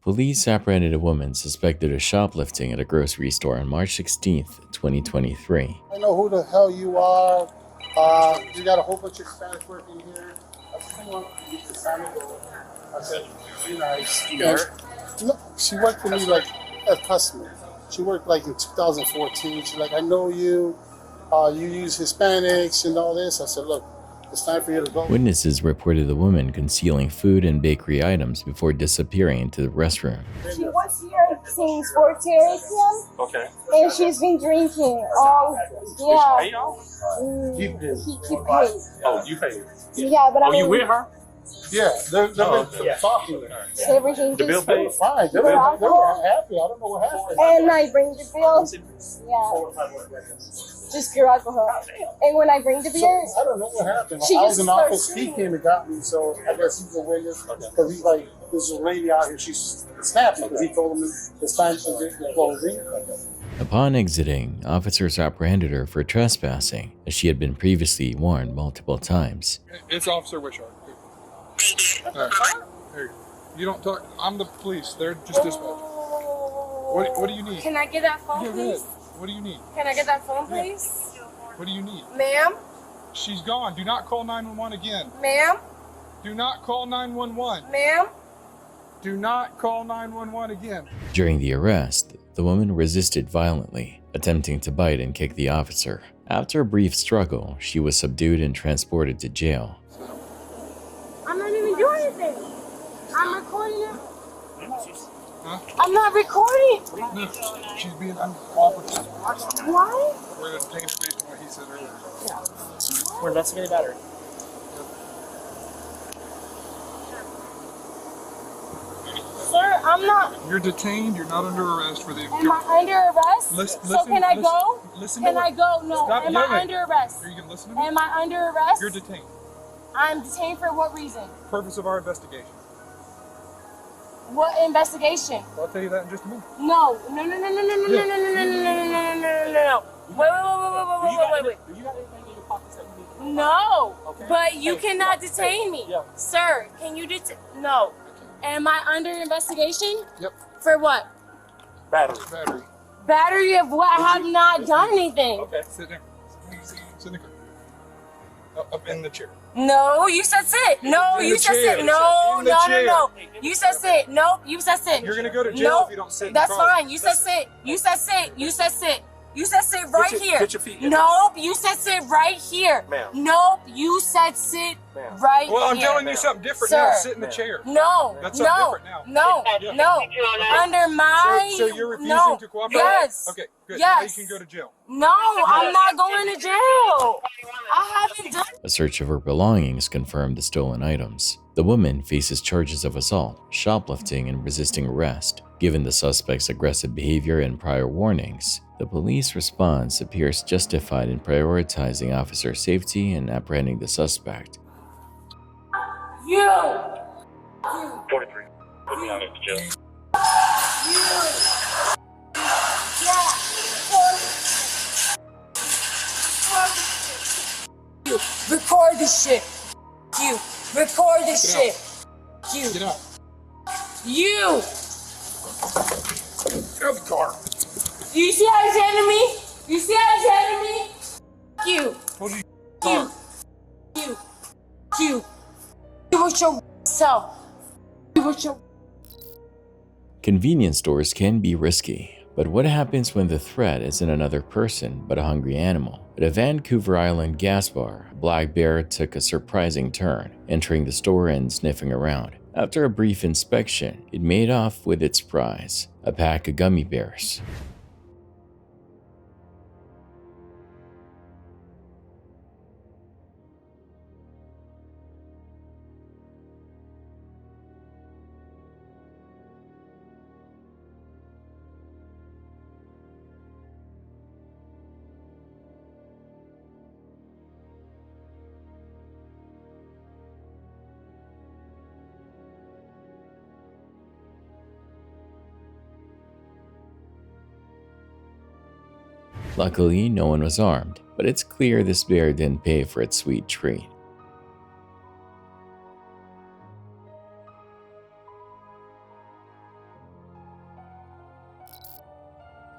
Police apprehended a woman suspected of shoplifting at a grocery store on March 16th, 2023. I know who the hell you are. You got a whole bunch of Spanish working here. I just want to get the Spanish. I said, be nice. You know her? No, she worked for me like a customer. She worked like in 2014. She's like, I know you. You use Hispanics and all this. I said, look, it's time for you to go. Witnesses reported the woman concealing food and bakery items before disappearing into the restroom. She was here since 4:30 p.m. Okay. and she's been drinking all. Yeah. Hey, y'all? He paid. Oh, you paid. Yeah, but I Oh, mean, you with her? Yeah, they've Oh, been yeah. talking. everything The bill just. paid? Fine. They were happy. I don't know what happened. And I bring the bill. Yeah. Just pure alcohol. And when I bring the So, beer, I don't know what happened. She I was just in the office. starts He screaming. came and got me, so I guess he's a witness. Because he's like, there's a lady out here. She's snapping because he told him it's time to get the closing. Upon exiting, officers apprehended her for trespassing, as she had been previously warned multiple times. It's Officer Wishart. All right. Here you go. You don't talk. I'm the police. They're just dispatch. What do you need? can I get that phone, Yeah, go ahead. please? What do you need? Can I get that phone, please? What do you need? Ma'am? She's gone. Do not call 911 again. Ma'am? Do not call 911. Ma'am? Do not call 911 again. During the arrest, the woman resisted violently, attempting to bite and kick the officer. After a brief struggle, she was subdued and transported to jail. I'm not even doing anything. I'm recording it. Huh? I'm not recording. No, she's being uncooperative. Why? We're going to take information on what he said earlier. We're investigating battery. Sir, I'm not. You're detained. You're not under arrest for the. Am I under arrest? so can I go? Listen Can to I go? No. Stop Am yelling. I under arrest? Are you going to listen to me? Am I under arrest? You're detained. I'm detained for what reason? Purpose of our investigation. What investigation? Well, I'll tell you that in just a minute. No. No, no, no, no, no, no, no, no, no, no, no, no, no, no, no. Wait. Do you got anything in your pockets that you need? No. Okay. But you Hey, cannot hey, detain me. yeah. Sir, can you detain? No. Am I under investigation? Yep. For what? Battery. Battery. Battery of what? I have not done anything. Okay. Sit there. Sit in the car. Up in the chair. No, you said sit. No, In you the said chair. sit. No, In the no, no, chair. no. You said sit. Nope, you said sit. You're gonna go to jail Nope, if you don't sit in that's the car. fine. You said sit. You said sit. You said sit. You said sit right here. Put your feet in. Nope, you said sit right here. Ma'am. Nope, you said sit Ma'am. right Well, I'm here. telling you something different Sir. now. Sit in the chair. No, That's no, something different now. no, no. Under my So you're refusing no. to cooperate? Yes. Okay, good. Yes. Now you can go to jail. No, I'm not going to jail. I haven't done. A search of her belongings confirmed the stolen items. The woman faces charges of assault, shoplifting, and resisting arrest. Given the suspect's aggressive behavior and prior warnings, the police response appears justified in prioritizing officer safety and apprehending the suspect. You. 43. Put me on it, jail. You. Record this shit. You. Record this Get shit. You. Get out. You. Get out of the car. You see how he's handling me? You see how he's handling me? You. Told you. You. You. You. You with your self. You with your. Convenience stores can be risky, but what happens when the threat isn't another person but a hungry animal? At a Vancouver Island gas bar, a black bear took a surprising turn, entering the store and sniffing around. After a brief inspection, it made off with its prize, a pack of gummy bears. Luckily, no one was armed, but it's clear this bear didn't pay for its sweet treat.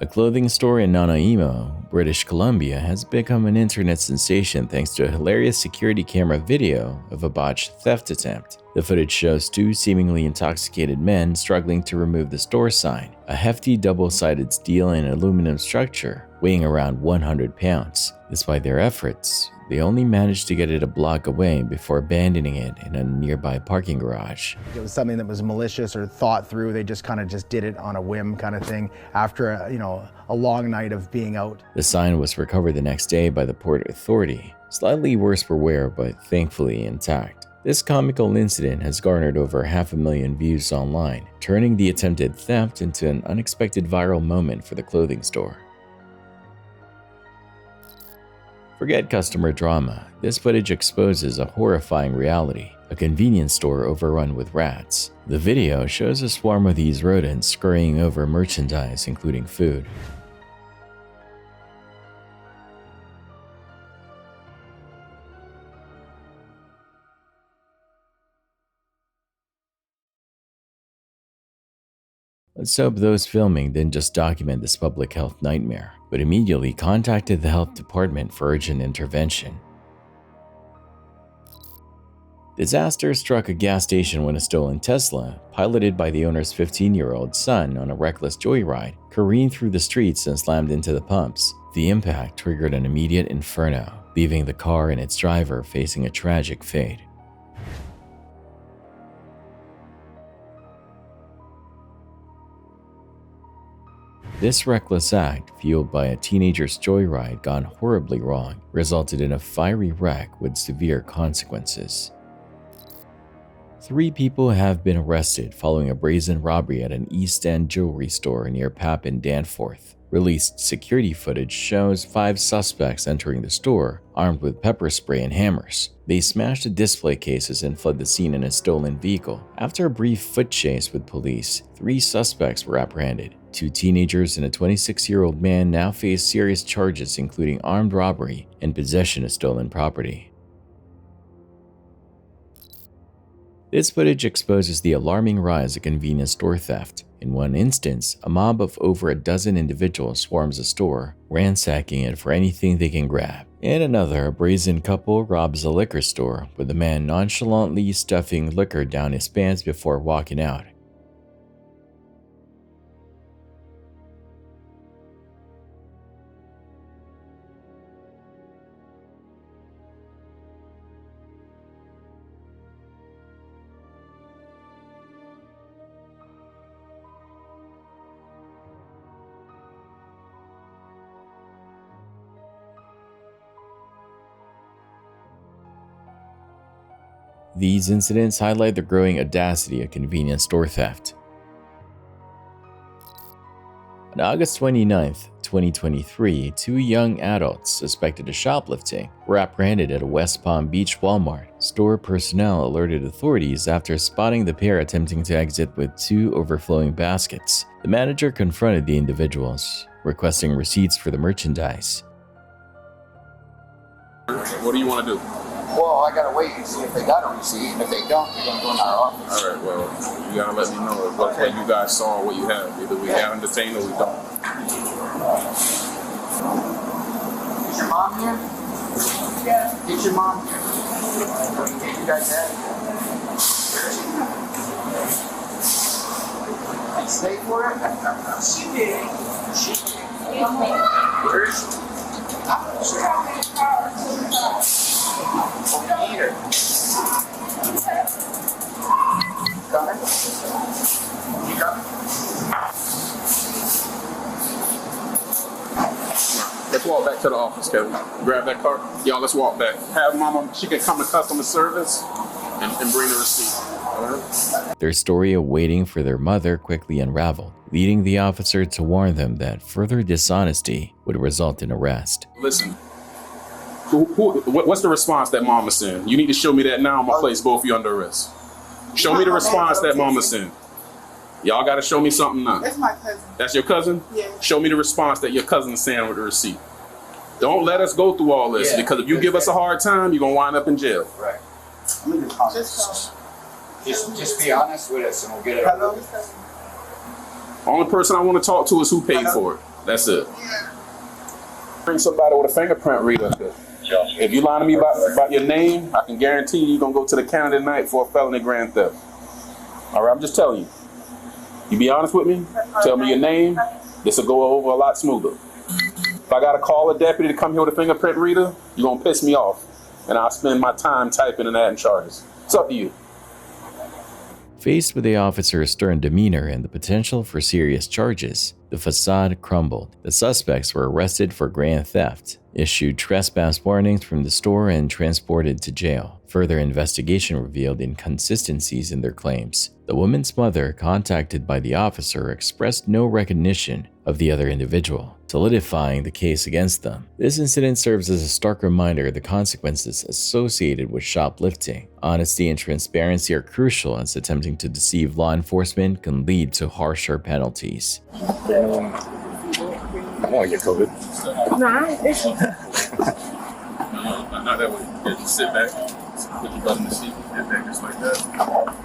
A clothing store in Nanaimo, British Columbia, has become an internet sensation thanks to a hilarious security camera video of a botched theft attempt. The footage shows two seemingly intoxicated men struggling to remove the store sign, a hefty double-sided steel and aluminum structure weighing around 100 pounds. Despite their efforts, they only managed to get it a block away before abandoning it in a nearby parking garage. It was something that was malicious or thought through. They just kind of did it on a whim kind of thing after a long night of being out. The sign was recovered the next day by the Port Authority, slightly worse for wear but thankfully intact. This comical incident has garnered over 500,000 views online, turning the attempted theft into an unexpected viral moment for the clothing store. Forget customer drama, this footage exposes a horrifying reality, a convenience store overrun with rats. The video shows a swarm of these rodents scurrying over merchandise, including food. Let's hope those filming didn't just document this public health nightmare, but immediately contacted the health department for urgent intervention. Disaster struck a gas station when a stolen Tesla, piloted by the owner's 15-year-old son on a reckless joyride, careened through the streets and slammed into the pumps. The impact triggered an immediate inferno, leaving the car and its driver facing a tragic fate. This reckless act, fueled by a teenager's joyride gone horribly wrong, resulted in a fiery wreck with severe consequences. 3 people have been arrested following a brazen robbery at an East End jewelry store near Papin, Danforth. Released security footage shows 5 suspects entering the store, armed with pepper spray and hammers. They smashed the display cases and fled the scene in a stolen vehicle. After a brief foot chase with police, 3 suspects were apprehended. 2 teenagers and a 26-year-old man now face serious charges including armed robbery and possession of stolen property. This footage exposes the alarming rise of convenience store theft. In one instance, a mob of over a dozen individuals swarms a store, ransacking it for anything they can grab. In another, a brazen couple robs a liquor store, with the man nonchalantly stuffing liquor down his pants before walking out. These incidents highlight the growing audacity of convenience store theft. On August 29, 2023, 2 young adults suspected of shoplifting were apprehended at a West Palm Beach Walmart. Store personnel alerted authorities after spotting the pair attempting to exit with 2 overflowing baskets. The manager confronted the individuals, requesting receipts for the merchandise. What do you want to do? Well, I gotta wait and see if they got a receipt, and if they don't, they're gonna go in our office. All right, well, you gotta let me know what you guys saw, what you have. Either we have detained or we don't. Is your mom here? Yeah. Is your mom here? Did you guys have? Did you pay for it? She did. She did. Where is she? Peter. Coming? You coming? Let's walk back to the office, Kevin. Grab that card. Y'all, let's walk back. Have Mama, she can come to customer service and bring the receipt. All right? Their story of waiting for their mother quickly unraveled, leading the officer to warn them that further dishonesty would result in arrest. Listen, what's the response that Mama sent? You need to show me that now. I'm gonna place both of you under arrest. Show me the response that Mama sent. Y'all gotta show me something now. That's my cousin. That's your cousin? Yeah. Show me the response that your cousin's saying with the receipt. Don't let us go through all this, because if you give us a hard time, you're gonna wind up in jail. Right. Just be honest with us and we'll get it. Hello? Only person I want to talk to is who paid for it. That's it. Bring somebody with a fingerprint reader. If you lie to me about your name, I can guarantee you're going to go to the county tonight for a felony grand theft. All right, I'm just telling you. You be honest with me, tell me your name, this will go over a lot smoother. If I got to call a deputy to come here with a fingerprint reader, you're going to piss me off. And I'll spend my time typing and adding charges. It's up to you. Faced with the officer's stern demeanor and the potential for serious charges, the facade crumbled. The suspects were arrested for grand theft, issued trespass warnings from the store, and transported to jail. Further investigation revealed inconsistencies in their claims. The woman's mother, contacted by the officer, expressed no recognition of the other individual, solidifying the case against them. This incident serves as a stark reminder of the consequences associated with shoplifting. Honesty and transparency are crucial, as attempting to deceive law enforcement can lead to harsher penalties. I want to get COVID. Nah, it's Not that way. Just sit back, put your butt in the seat, get back just like that.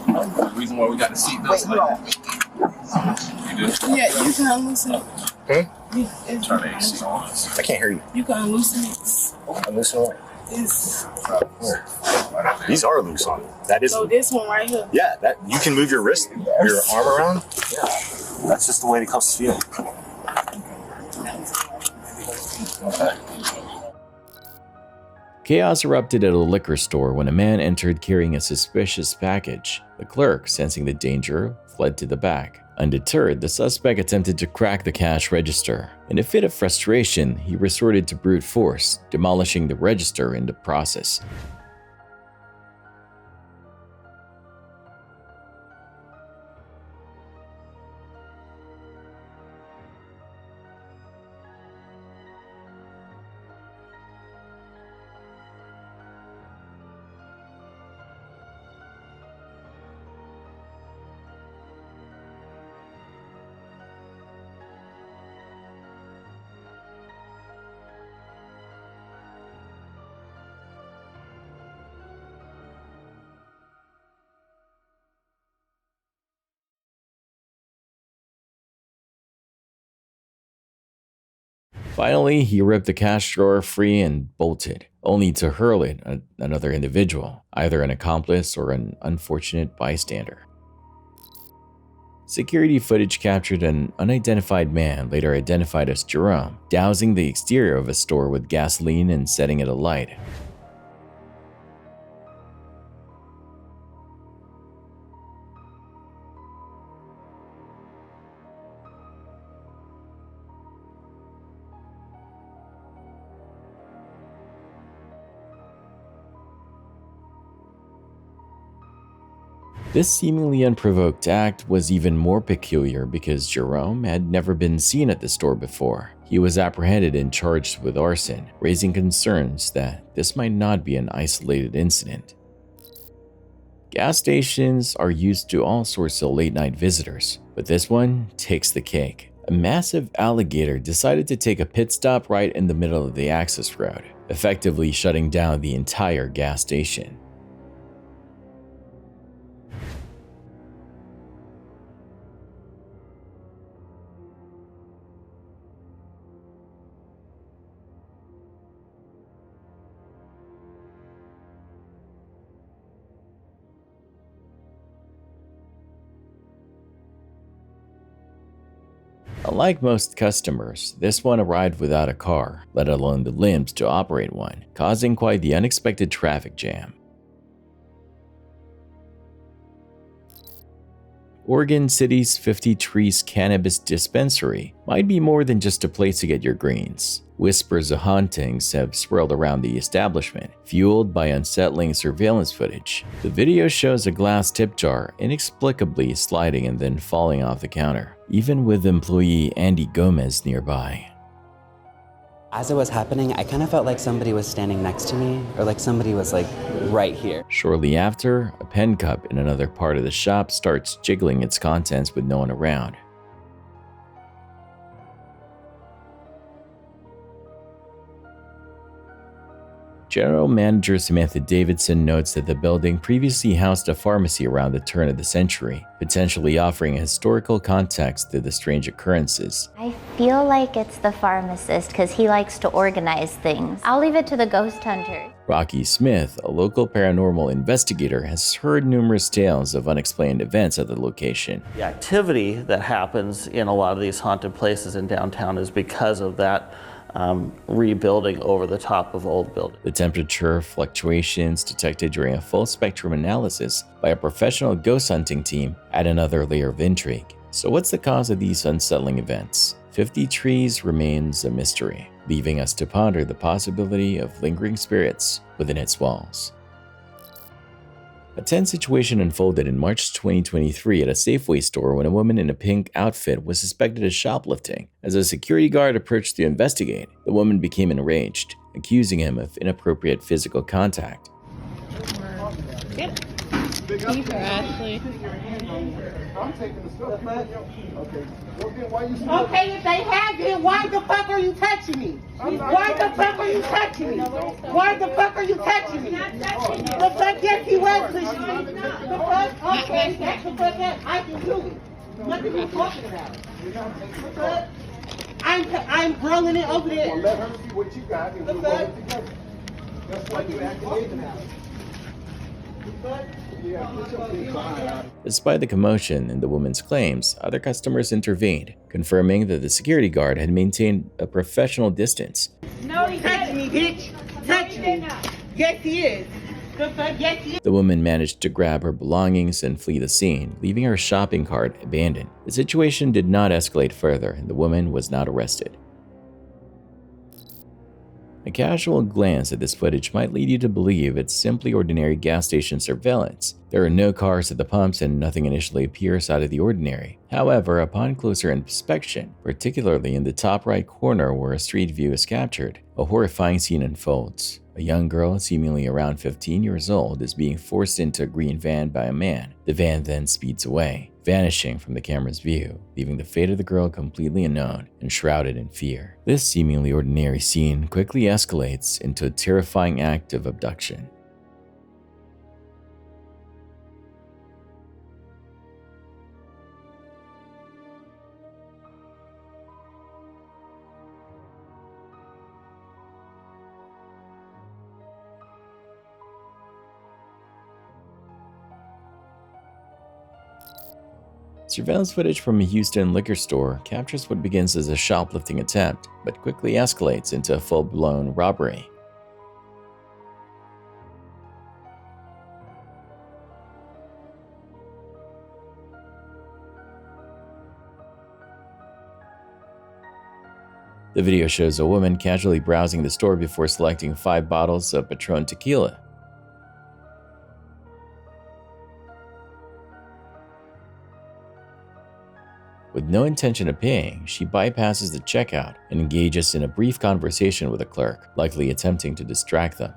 The reason why we got the seat belts like that. You do? yeah, you can loosen it. Turn the AC on. I can't hear you. You can loosen it. I'm loose on it. It's, These are loose on it. That is. so this one right here. Yeah, that you can move your wrist, your arm around. Yeah, that's just the way the cuffs feel. Okay. Chaos erupted at a liquor store when a man entered carrying a suspicious package. The clerk, sensing the danger, fled to the back. Undeterred, the suspect attempted to crack the cash register. In a fit of frustration, he resorted to brute force, demolishing the register in the process. Finally, he ripped the cash drawer free and bolted, only to hurl it at another individual, either an accomplice or an unfortunate bystander. Security footage captured an unidentified man, later identified as Jerome, dousing the exterior of a store with gasoline and setting it alight. This seemingly unprovoked act was even more peculiar because Jerome had never been seen at the store before. He was apprehended and charged with arson, raising concerns that this might not be an isolated incident. Gas stations are used to all sorts of late-night visitors, but this one takes the cake. A massive alligator decided to take a pit stop right in the middle of the access road, effectively shutting down the entire gas station. Unlike most customers, this one arrived without a car, let alone the limbs to operate one, causing quite the unexpected traffic jam. Oregon City's 50 Trees Cannabis Dispensary might be more than just a place to get your greens. Whispers of hauntings have swirled around the establishment, fueled by unsettling surveillance footage. The video shows a glass tip jar inexplicably sliding and then falling off the counter, even with employee Andy Gomez nearby. As it was happening, I kind of felt like somebody was standing next to me, or like somebody was like right here. Shortly after, a pen cup in another part of the shop starts jiggling its contents with no one around. General Manager Samantha Davidson notes that the building previously housed a pharmacy around the turn of the century, potentially offering a historical context to the strange occurrences. I feel like it's the pharmacist because he likes to organize things. I'll leave it to the ghost hunters. Rocky Smith, a local paranormal investigator, has heard numerous tales of unexplained events at the location. The activity that happens in a lot of these haunted places in downtown is because of that rebuilding over the top of old buildings. The temperature fluctuations detected during a full spectrum analysis by a professional ghost hunting team add another layer of intrigue. So what's the cause of these unsettling events? 50 Trees remains a mystery, leaving us to ponder the possibility of lingering spirits within its walls. A tense situation unfolded in March 2023 at a Safeway store when a woman in a pink outfit was suspected of shoplifting. As a security guard approached to investigate, the woman became enraged, accusing him of inappropriate physical contact. Ashley. Okay, if they have it, why the fuck are you touching me? Why the fuck are you touching me? Why the fuck are you touching me? The fuck, yes, he was pushing me. The fuck, okay, that's the fuck that I can do it. What are you talking about? The fuck? I'm rolling it over there. Well, let her see what you got and we'll roll it together. That's why you acting now. Despite the commotion and the woman's claims, other customers intervened, confirming that the security guard had maintained a professional distance. No, he's touching me, bitch. Touch me. Yes, he is. Yes, he is. The woman managed to grab her belongings and flee the scene, leaving her shopping cart abandoned. The situation did not escalate further, and the woman was not arrested. A casual glance at this footage might lead you to believe it's simply ordinary gas station surveillance. There are no cars at the pumps and nothing initially appears out of the ordinary. However, upon closer inspection, particularly in the top right corner where a street view is captured, a horrifying scene unfolds. A young girl, seemingly around 15 years old, is being forced into a green van by a man. The van then speeds away, vanishing from the camera's view, leaving the fate of the girl completely unknown and shrouded in fear. This seemingly ordinary scene quickly escalates into a terrifying act of abduction. Surveillance footage from a Houston liquor store captures what begins as a shoplifting attempt, but quickly escalates into a full-blown robbery. The video shows a woman casually browsing the store before selecting 5 bottles of Patron tequila. With no intention of paying, she bypasses the checkout and engages in a brief conversation with a clerk, likely attempting to distract them.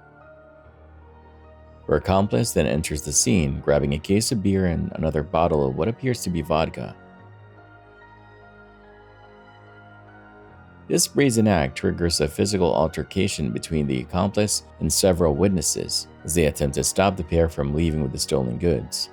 Her accomplice then enters the scene, grabbing a case of beer and another bottle of what appears to be vodka. This brazen act triggers a physical altercation between the accomplice and several witnesses, as they attempt to stop the pair from leaving with the stolen goods.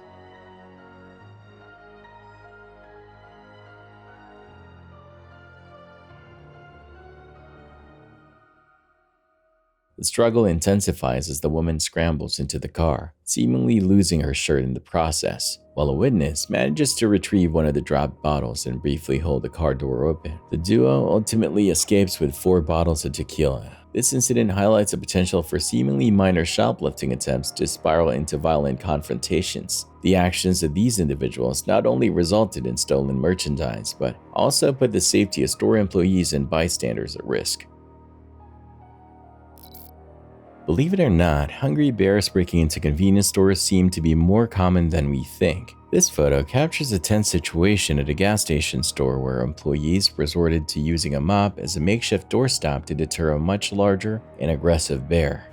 The struggle intensifies as the woman scrambles into the car, seemingly losing her shirt in the process, while a witness manages to retrieve one of the dropped bottles and briefly hold the car door open. The duo ultimately escapes with 4 bottles of tequila. This incident highlights the potential for seemingly minor shoplifting attempts to spiral into violent confrontations. The actions of these individuals not only resulted in stolen merchandise, but also put the safety of store employees and bystanders at risk. Believe it or not, hungry bears breaking into convenience stores seem to be more common than we think. This photo captures a tense situation at a gas station store where employees resorted to using a mop as a makeshift doorstop to deter a much larger and aggressive bear.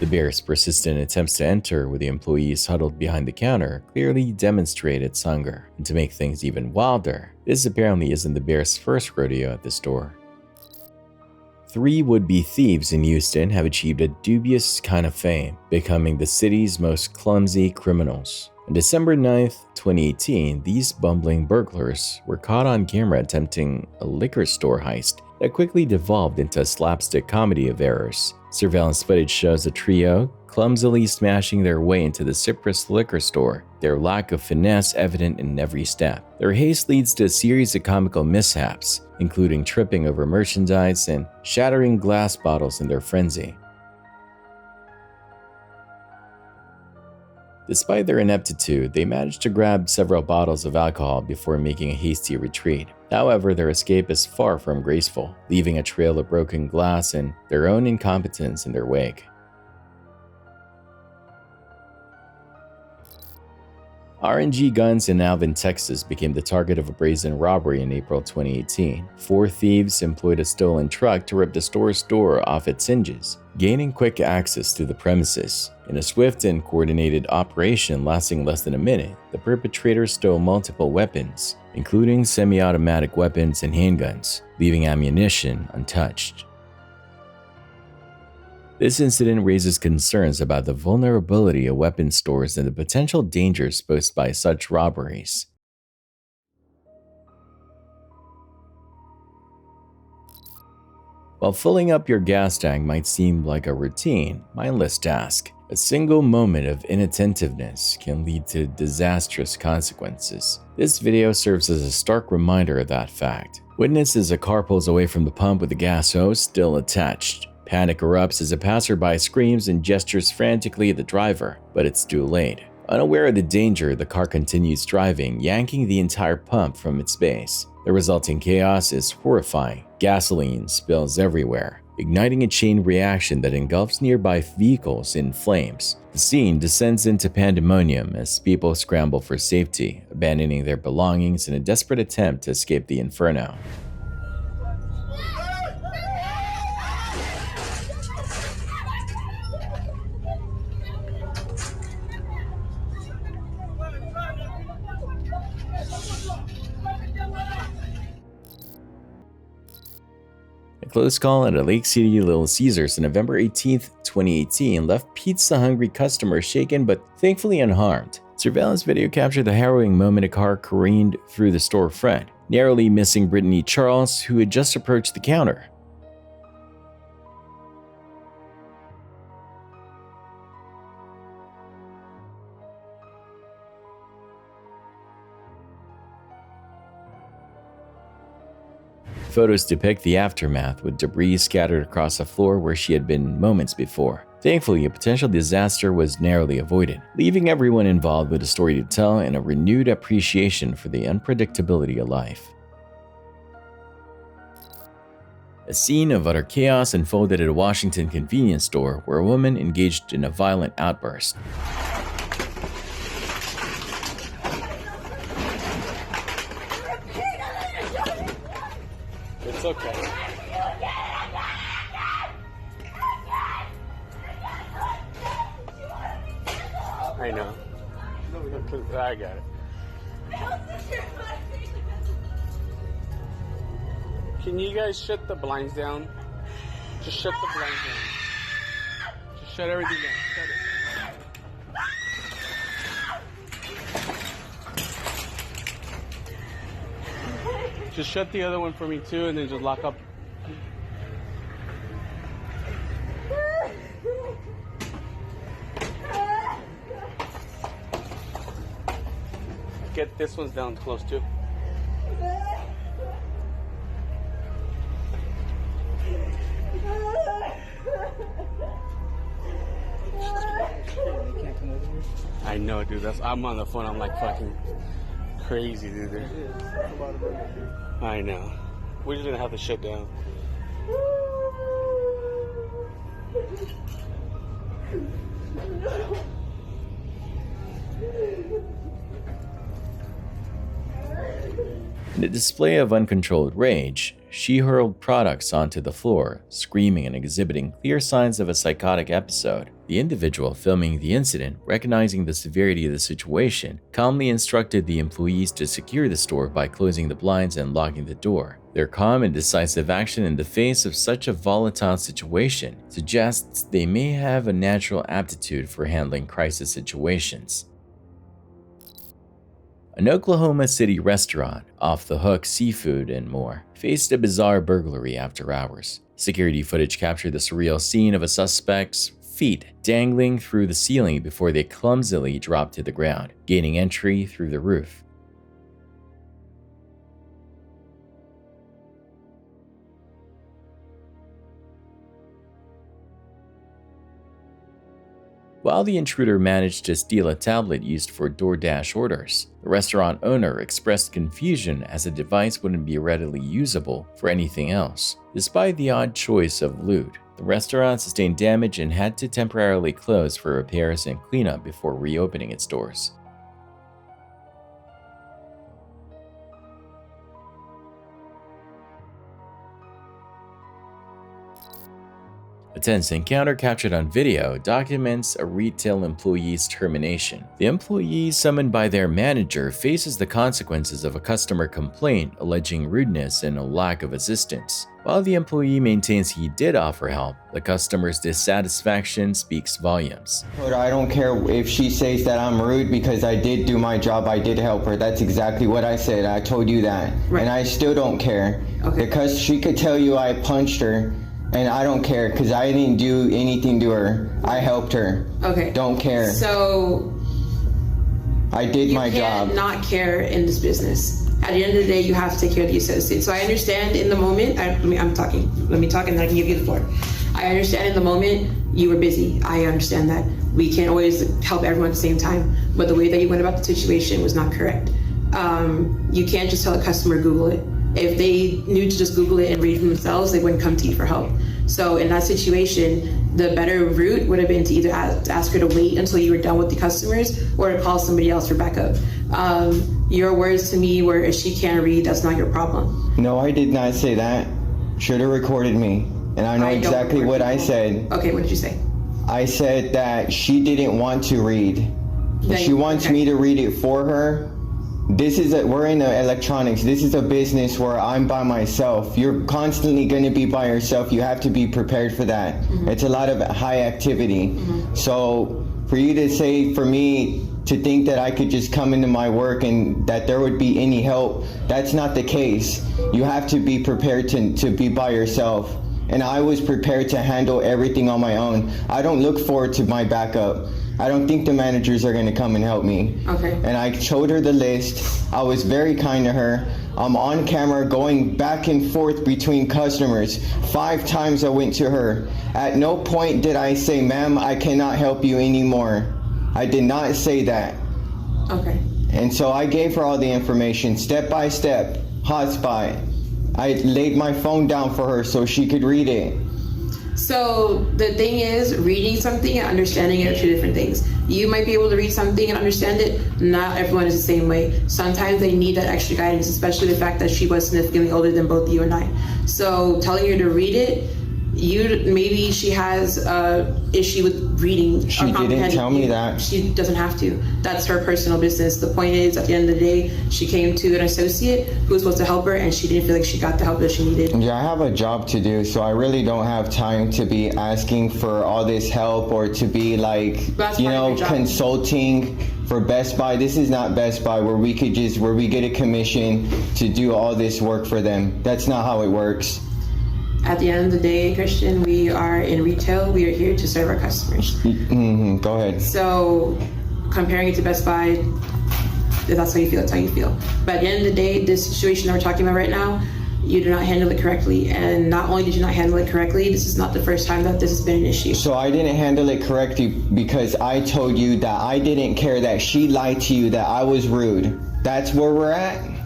The bear's persistent attempts to enter with the employees huddled behind the counter clearly demonstrate its hunger. And to make things even wilder, this apparently isn't the bear's first rodeo at the store. 3 would-be thieves in Houston have achieved a dubious kind of fame, becoming the city's most clumsy criminals. On December 9, 2018, these bumbling burglars were caught on camera attempting a liquor store heist that quickly devolved into a slapstick comedy of errors. Surveillance footage shows the trio clumsily smashing their way into the Cypress liquor store, their lack of finesse evident in every step. Their haste leads to a series of comical mishaps, including tripping over merchandise and shattering glass bottles in their frenzy. Despite their ineptitude, they managed to grab several bottles of alcohol before making a hasty retreat. However, their escape is far from graceful, leaving a trail of broken glass and their own incompetence in their wake. RNG Guns in Alvin, Texas became the target of a brazen robbery in April 2018. 4 thieves employed a stolen truck to rip the store's door off its hinges, gaining quick access to the premises. In a swift and coordinated operation lasting less than a minute, the perpetrators stole multiple weapons, including semi-automatic weapons and handguns, leaving ammunition untouched. This incident raises concerns about the vulnerability of weapon stores and the potential dangers posed by such robberies. While filling up your gas tank might seem like a routine, mindless task, a single moment of inattentiveness can lead to disastrous consequences. This video serves as a stark reminder of that fact. Witness as a car pulls away from the pump with the gas hose still attached. Panic erupts as a passerby screams and gestures frantically at the driver, but it's too late. Unaware of the danger, the car continues driving, yanking the entire pump from its base. The resulting chaos is horrifying. Gasoline spills everywhere, igniting a chain reaction that engulfs nearby vehicles in flames. The scene descends into pandemonium as people scramble for safety, abandoning their belongings in a desperate attempt to escape the inferno. A close call at a Lake City Little Caesars on November 18, 2018 left pizza-hungry customers shaken but thankfully unharmed. Surveillance video captured the harrowing moment a car careened through the storefront, narrowly missing Brittany Charles, who had just approached the counter. Photos depict the aftermath, with debris scattered across the floor where she had been moments before. Thankfully, a potential disaster was narrowly avoided, leaving everyone involved with a story to tell and a renewed appreciation for the unpredictability of life. A scene of utter chaos unfolded at a Washington convenience store where a woman engaged in a violent outburst. It's okay. I know. I got it. Can you guys shut the blinds down? Just shut the blinds down. Just shut everything down. Shut it. Just shut the other one for me too, and then just lock up. Get this one's down close too. I know, dude. I'm on the phone. I'm like fucking crazy, dude. I know. We're just gonna have to shut down. In a display of uncontrolled rage, she hurled products onto the floor, screaming and exhibiting clear signs of a psychotic episode. The individual filming the incident, recognizing the severity of the situation, calmly instructed the employees to secure the store by closing the blinds and locking the door. Their calm and decisive action in the face of such a volatile situation suggests they may have a natural aptitude for handling crisis situations. An Oklahoma City restaurant, Off the Hook Seafood and more, faced a bizarre burglary after hours. Security footage captured the surreal scene of a suspect's feet dangling through the ceiling before they clumsily dropped to the ground, gaining entry through the roof. While the intruder managed to steal a tablet used for DoorDash orders, the restaurant owner expressed confusion as the device wouldn't be readily usable for anything else. Despite the odd choice of loot, the restaurant sustained damage and had to temporarily close for repairs and cleanup before reopening its doors. A tense encounter captured on video documents a retail employee's termination. The employee, summoned by their manager, faces the consequences of a customer complaint alleging rudeness and a lack of assistance. While the employee maintains he did offer help, the customer's dissatisfaction speaks volumes. I don't care if she says that I'm rude because I did do my job, I did help her. That's exactly what I said. I told you that. Right. And I still don't care. Okay. Because she could tell you I punched her. And I don't care because I didn't do anything to her. I helped her. Okay. Don't care. So I did my job. You can't not care in this business. At the end of the day, you have to take care of the associates. So I understand in the moment. Let me talk, and then I can give you the floor. I understand in the moment you were busy. I understand that we can't always help everyone at the same time. But the way that you went about the situation was not correct. You can't just tell a customer Google it. If they knew to just Google it and read for themselves, they wouldn't come to you for help. So in that situation, the better route would have been to either ask her to wait until you were done with the customers or to call somebody else for backup. Your words to me were, if she can't read, that's not your problem. No, I did not say that. Should have recorded me. And I know exactly what I said. Okay, what did you say? I said that she didn't want to read. She wants me to read it for her. We're in electronics. This is a business where I'm by myself. You're constantly going to be by yourself. You have to be prepared for that. Mm-hmm. It's a lot of high activity. Mm-hmm. So for you to say, for me to think that I could just come into my work and that there would be any help, that's not the case. You have to be prepared to be by yourself. And I was prepared to handle everything on my own. I don't look forward to my backup. I don't think the managers are going to come and help me. Okay. And I showed her the list. I was very kind to her. I'm on camera going back and forth between customers. 5 times I went to her. At no point did I say, ma'am, I cannot help you anymore. I did not say that. Okay. And so I gave her all the information, step by step, hotspot. I laid my phone down for her so she could read it. So the thing is, reading something and understanding it are 2 different things. You might be able to read something and understand it. Not everyone is the same way. Sometimes they need that extra guidance, especially the fact that she was significantly older than both you and I. So telling her to read it, maybe she has an issue with reading. She didn't tell me that. She doesn't have to. That's her personal business. The point is, at the end of the day, she came to an associate who was supposed to help her, and she didn't feel like she got the help that she needed. Yeah, I have a job to do, so I really don't have time to be asking for all this help or to be like, consulting for Best Buy. This is not Best Buy where we get a commission to do all this work for them. That's not how it works. At the end of the day, Christian, we are in retail. We are here to serve our customers. Mm-hmm. Go ahead. So comparing it to Best Buy, if that's how you feel, that's how you feel. But at the end of the day, this situation that we're talking about right now, you did not handle it correctly. And not only did you not handle it correctly, this is not the first time that this has been an issue. So I didn't handle it correctly because I told you that I didn't care that she lied to you, that I was rude. That's where we're at?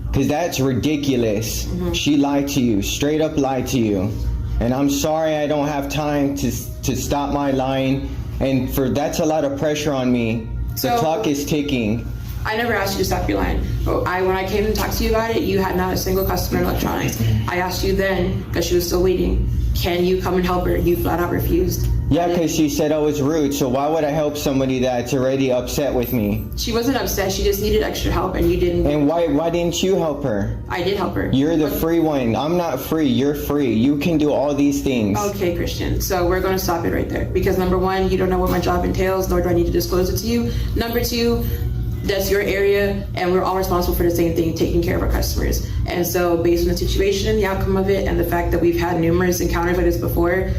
Because that's ridiculous. Mm-hmm. She lied to you, straight up lied to you. And I'm sorry I don't have time to stop my lying. And that's a lot of pressure on me. The clock is ticking. I never asked you to stop your line. When I came to talk to you about it, you had not a single customer in electronics. I asked you then, because she was still waiting, can you come and help her? You flat out refused. Yeah, because she said I was rude, so why would I help somebody that's already upset with me? She wasn't upset, she just needed extra help and you didn't. And why didn't you help her? I did help her. You're the free one. I'm not free, you're free. You can do all these things. Okay, Christian, so we're gonna stop it right there. Because number one, you don't know what my job entails, nor do I need to disclose it to you. Number two, that's your area, and we're all responsible for the same thing, taking care of our customers. And so based on the situation, the outcome of it, and the fact that we've had numerous encounters like this before,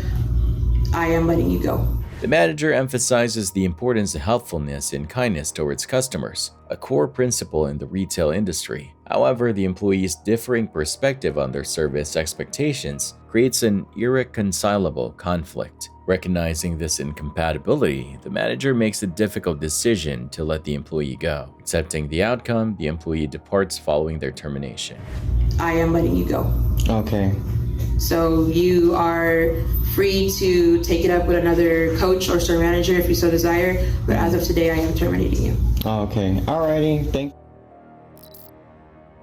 I am letting you go. The manager emphasizes the importance of helpfulness and kindness towards customers, a core principle in the retail industry. However, the employees' differing perspective on their service expectations creates an irreconcilable conflict. Recognizing this incompatibility, the manager makes a difficult decision to let the employee go. Accepting the outcome, the employee departs following their termination. I am letting you go. Okay. So you are free to take it up with another coach or store manager if you so desire, but as of today, I am terminating you. Okay, alrighty, thank you.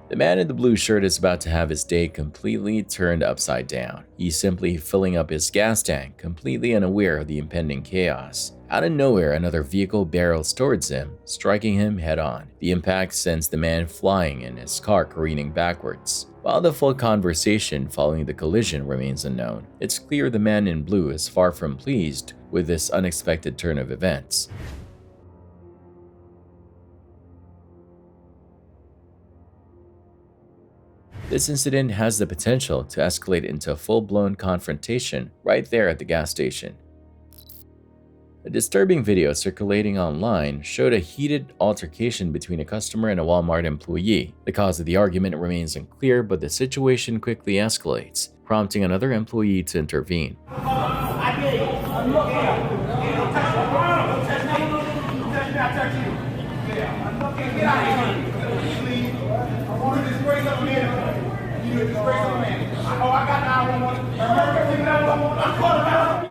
The man in the blue shirt is about to have his day completely turned upside down. He's simply filling up his gas tank, completely unaware of the impending chaos. Out of nowhere, another vehicle barrels towards him, striking him head-on. The impact sends the man flying and his car careening backwards. While the full conversation following the collision remains unknown, it's clear the man in blue is far from pleased with this unexpected turn of events. This incident has the potential to escalate into a full-blown confrontation right there at the gas station. A disturbing video circulating online showed a heated altercation between a customer and a Walmart employee. The cause of the argument remains unclear, but the situation quickly escalates, prompting another employee to intervene.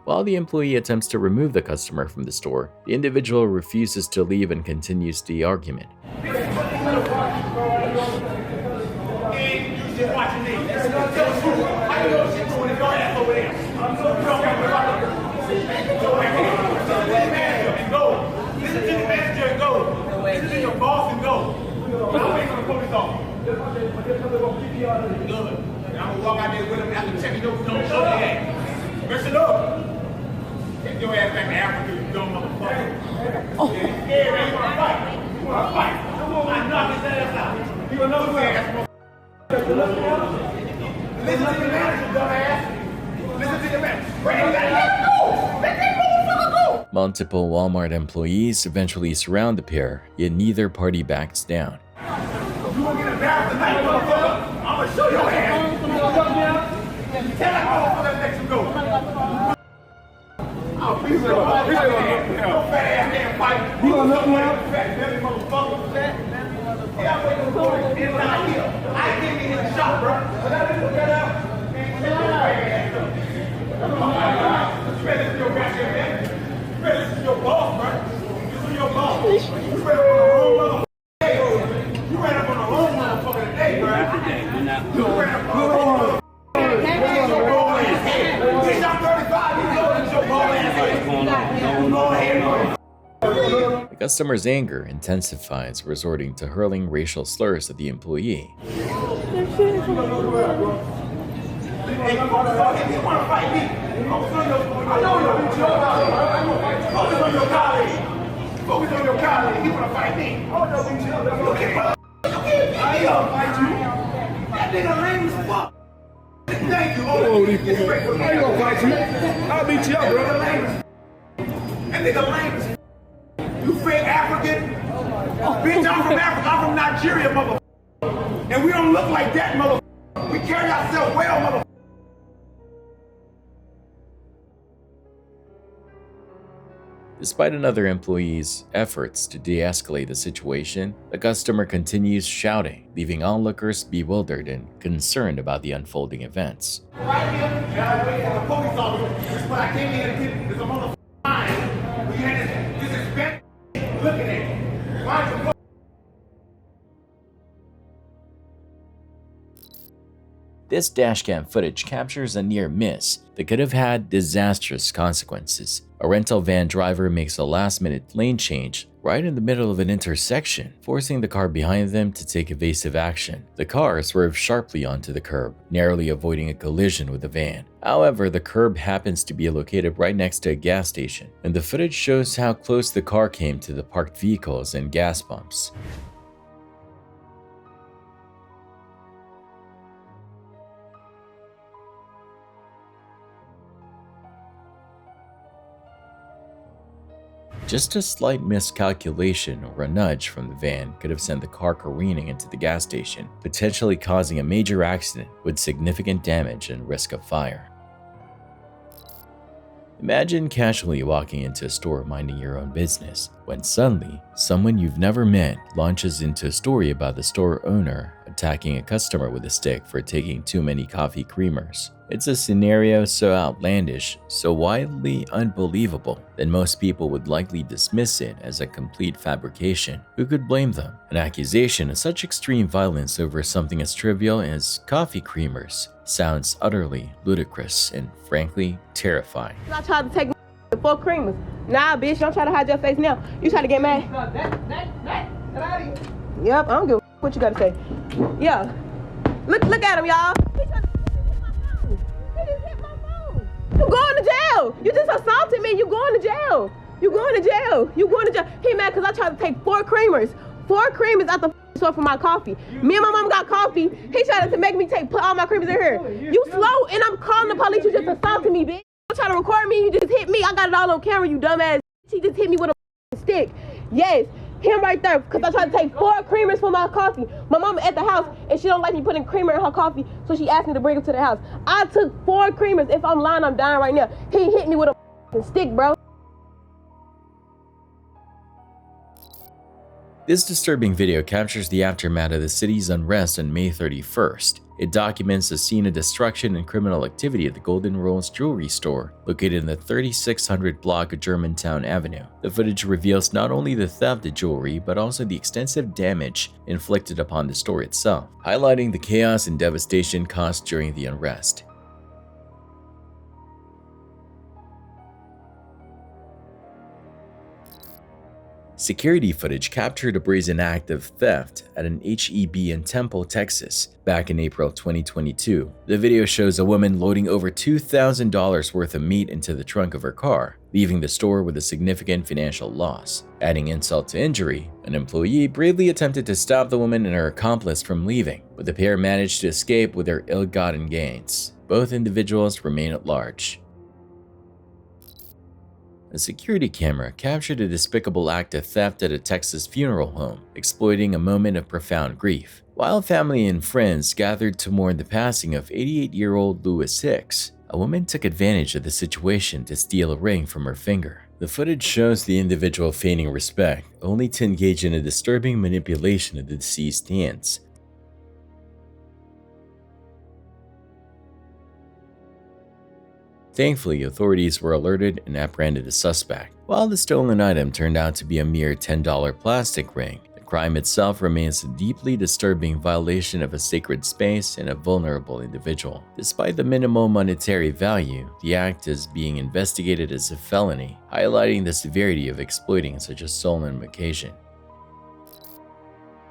While the employee attempts to remove the customer from the store, the individual refuses to leave and continues the argument. I'm gonna walk out there with him after checking your don't show the ass. Listen up. Take your ass back to Africa, you dumb motherfucker. Oh. Yeah, you scared, man. You wanna fight? You wanna fight? Come on, I knock his ass out. You another ass motherfucker. Listen to the manager, dumbass. Listen to the manager. Let him go. Let that motherfucker go. Multiple Walmart employees eventually surround the pair, yet neither party backs down. You wanna get embarrassed tonight, motherfucker? I'm gonna show your ass. Tell that motherfucker to let you go. Oh, please let him go. Fat ass man fight. You gonna let me out? Fat belly motherfucker. Yeah, I'm waiting for it. It's not here. I can't get in the shop, bro. But I didn't get out. You better listen to your goddamn man. You better listen to your boss, bro. Listen to your boss. You better on the wrong motherfucker. You ran up on the wrong motherfucker today, bro. You ran up on the wrong motherfucker. The customer's anger intensifies, resorting to hurling racial slurs at the employee. Focus on your colleague. You wanna fight me? Oh no, we chill. You can't fight you. That nigga lame as fuck. Thank you. Oh, I ain't gonna fight you. I'll beat you up, bro. That nigga lame as fuck. You fake African? Bitch, I'm from Africa. I'm from Nigeria, motherfucker. And we don't look like that, motherfucker. We carry ourselves well, motherfucker. Despite another employee's efforts to de-escalate the situation, the customer continues shouting, leaving onlookers bewildered and concerned about the unfolding events. Right here, and I wait for the police officer. This is what I came here to get. There's a motherfucking line. We had this expensive looking at it. Why the fuck? This dashcam footage captures a near miss that could have had disastrous consequences. A rental van driver makes a last-minute lane change right in the middle of an intersection, forcing the car behind them to take evasive action. The car swerves sharply onto the curb, narrowly avoiding a collision with the van. However, the curb happens to be located right next to a gas station, and the footage shows how close the car came to the parked vehicles and gas pumps. Just a slight miscalculation or a nudge from the van could have sent the car careening into the gas station, potentially causing a major accident with significant damage and risk of fire. Imagine casually walking into a store minding your own business, when suddenly, someone you've never met launches into a story about the store owner attacking a customer with a stick for taking too many coffee creamers. It's a scenario so outlandish, so wildly unbelievable, that most people would likely dismiss it as a complete fabrication. Who could blame them? An accusation of such extreme violence over something as trivial as coffee creamers sounds utterly ludicrous and frankly terrifying. I tried to take 4 creamers. Nah, bitch, don't try to hide your face now. You try to get mad? Yep, I don't give a what you gotta say. Yeah. Look at him, y'all. You going to jail. You just assaulted me. You going to jail. You going to jail. You going to jail. He mad because I tried to take 4 creamers. 4 creamers out the store for my coffee. Me and my mom got coffee. He tried to make me put all my creamers in here. You slow and I'm calling the police. You just assaulted me, bitch. You trying to record me. You just hit me. I got it all on camera, you dumbass. He just hit me with a stick. Yes. Him right there, because I tried to take 4 creamers for my coffee. My mama at the house, and she don't like me putting creamer in her coffee, so she asked me to bring him to the house. I took 4 creamers. If I'm lying, I'm dying right now. He hit me with a stick, bro. This disturbing video captures the aftermath of the city's unrest on May 31st. It documents a scene of destruction and criminal activity at the Golden Rolls jewelry store, located in the 3600 block of Germantown Avenue. The footage reveals not only the theft of jewelry, but also the extensive damage inflicted upon the store itself, highlighting the chaos and devastation caused during the unrest. Security footage captured a brazen act of theft at an H-E-B in Temple, Texas, back in April 2022. The video shows a woman loading over $2,000 worth of meat into the trunk of her car, leaving the store with a significant financial loss. Adding insult to injury, an employee bravely attempted to stop the woman and her accomplice from leaving, but the pair managed to escape with their ill-gotten gains. Both individuals remain at large. A security camera captured a despicable act of theft at a Texas funeral home, exploiting a moment of profound grief. While family and friends gathered to mourn the passing of 88-year-old Lewis Hicks, a woman took advantage of the situation to steal a ring from her finger. The footage shows the individual feigning respect, only to engage in a disturbing manipulation of the deceased's hands. Thankfully, authorities were alerted and apprehended the suspect. While the stolen item turned out to be a mere $10 plastic ring, the crime itself remains a deeply disturbing violation of a sacred space and a vulnerable individual. Despite the minimal monetary value, the act is being investigated as a felony, highlighting the severity of exploiting such a solemn occasion.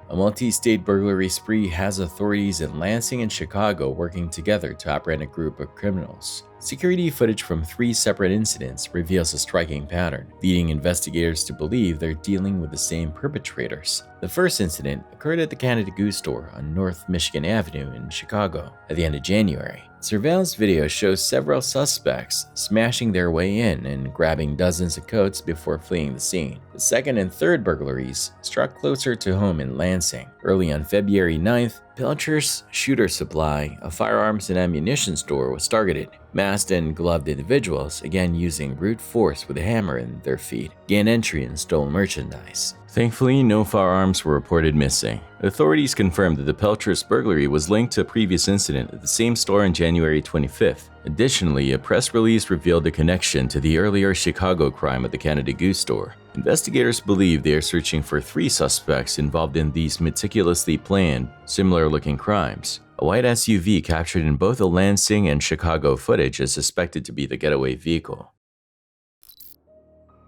A multi-state burglary spree has authorities in Lansing and Chicago working together to apprehend a group of criminals. Security footage from 3 separate incidents reveals a striking pattern, leading investigators to believe they're dealing with the same perpetrators. The first incident occurred at the Canada Goose store on North Michigan Avenue in Chicago at the end of January. Surveillance video shows several suspects smashing their way in and grabbing dozens of coats before fleeing the scene. The second and third burglaries struck closer to home in Lansing. Early on February 9th, Pilcher's Shooter Supply, a firearms and ammunition store, was targeted. Masked and gloved individuals, again using brute force with a hammer in their feet, gained entry and stole merchandise. Thankfully, no firearms were reported missing. Authorities confirmed that the Pilcher's burglary was linked to a previous incident at the same store on January 25th. Additionally, a press release revealed a connection to the earlier Chicago crime at the Canada Goose store. Investigators believe they are searching for 3 suspects involved in these meticulously planned, similar-looking crimes. A white SUV captured in both the Lansing and Chicago footage is suspected to be the getaway vehicle.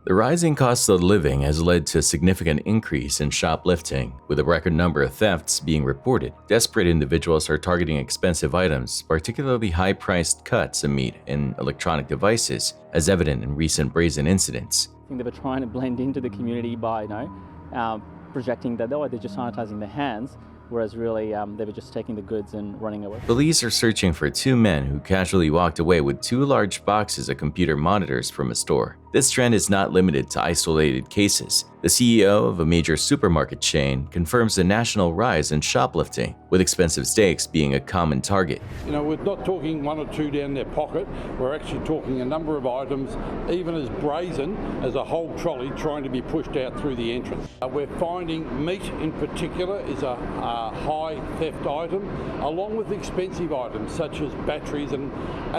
The rising cost of living has led to a significant increase in shoplifting, with a record number of thefts being reported. Desperate individuals are targeting expensive items, particularly high-priced cuts of meat and electronic devices, as evident in recent brazen incidents. I think they were trying to blend into the community by, projecting that they're just sanitizing their hands, whereas really they were just taking the goods and running away. Police are searching for two men who casually walked away with two large boxes of computer monitors from a store. This trend is not limited to isolated cases. The CEO of a major supermarket chain confirms a national rise in shoplifting, with expensive steaks being a common target. We're not talking one or two down their pocket. We're actually talking a number of items, even as brazen as a whole trolley trying to be pushed out through the entrance. We're finding meat in particular is a high theft item, along with expensive items such as batteries and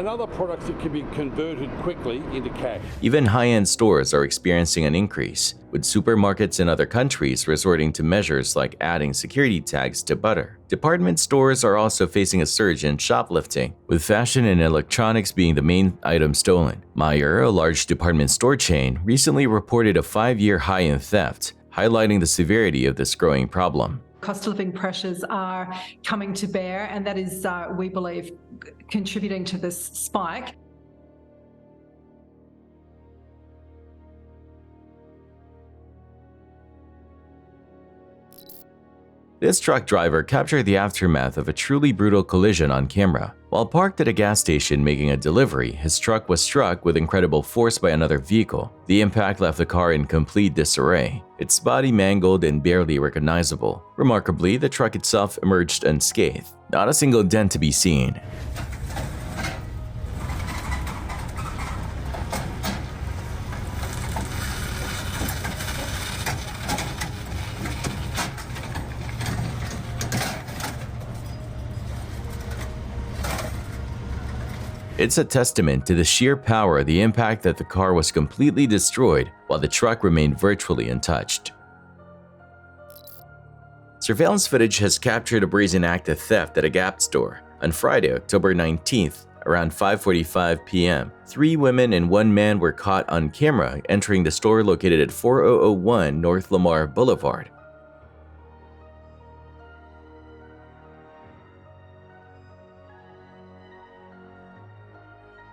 other products that can be converted quickly into cash. Even high-end stores are experiencing an increase, with supermarkets in other countries resorting to measures like adding security tags to butter. Department stores are also facing a surge in shoplifting, with fashion and electronics being the main items stolen. Meijer, a large department store chain, recently reported a 5-year high in theft, highlighting the severity of this growing problem. Cost of living pressures are coming to bear, and that is, we believe, contributing to this spike. This truck driver captured the aftermath of a truly brutal collision on camera. While parked at a gas station making a delivery, his truck was struck with incredible force by another vehicle. The impact left the car in complete disarray, its body mangled and barely recognizable. Remarkably, the truck itself emerged unscathed, not a single dent to be seen. It's a testament to the sheer power of the impact that the car was completely destroyed while the truck remained virtually untouched. Surveillance footage has captured a brazen act of theft at a Gap store. On Friday, October 19th, around 5:45 p.m., 3 women and 1 man were caught on camera entering the store located at 4001 North Lamar Boulevard.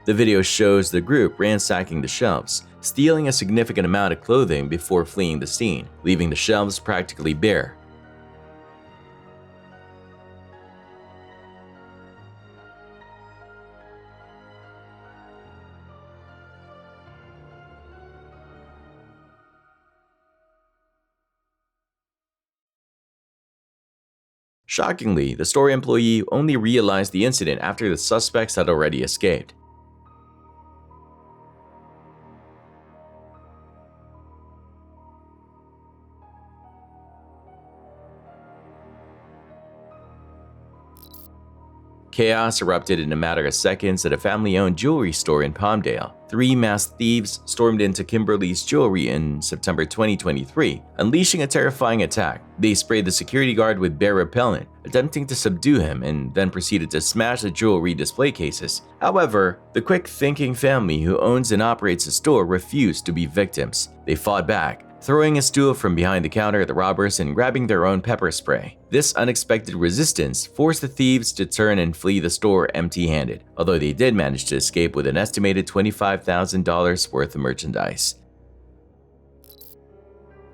The video shows the group ransacking the shelves, stealing a significant amount of clothing before fleeing the scene, leaving the shelves practically bare. Shockingly, the store employee only realized the incident after the suspects had already escaped. Chaos erupted in a matter of seconds at a family-owned jewelry store in Palmdale. 3 masked thieves stormed into Kimberly's Jewelry in September 2023, unleashing a terrifying attack. They sprayed the security guard with bear repellent, attempting to subdue him, and then proceeded to smash the jewelry display cases. However, the quick-thinking family who owns and operates the store refused to be victims. They fought back, throwing a stool from behind the counter at the robbers and grabbing their own pepper spray. This unexpected resistance forced the thieves to turn and flee the store empty-handed, although they did manage to escape with an estimated $25,000 worth of merchandise.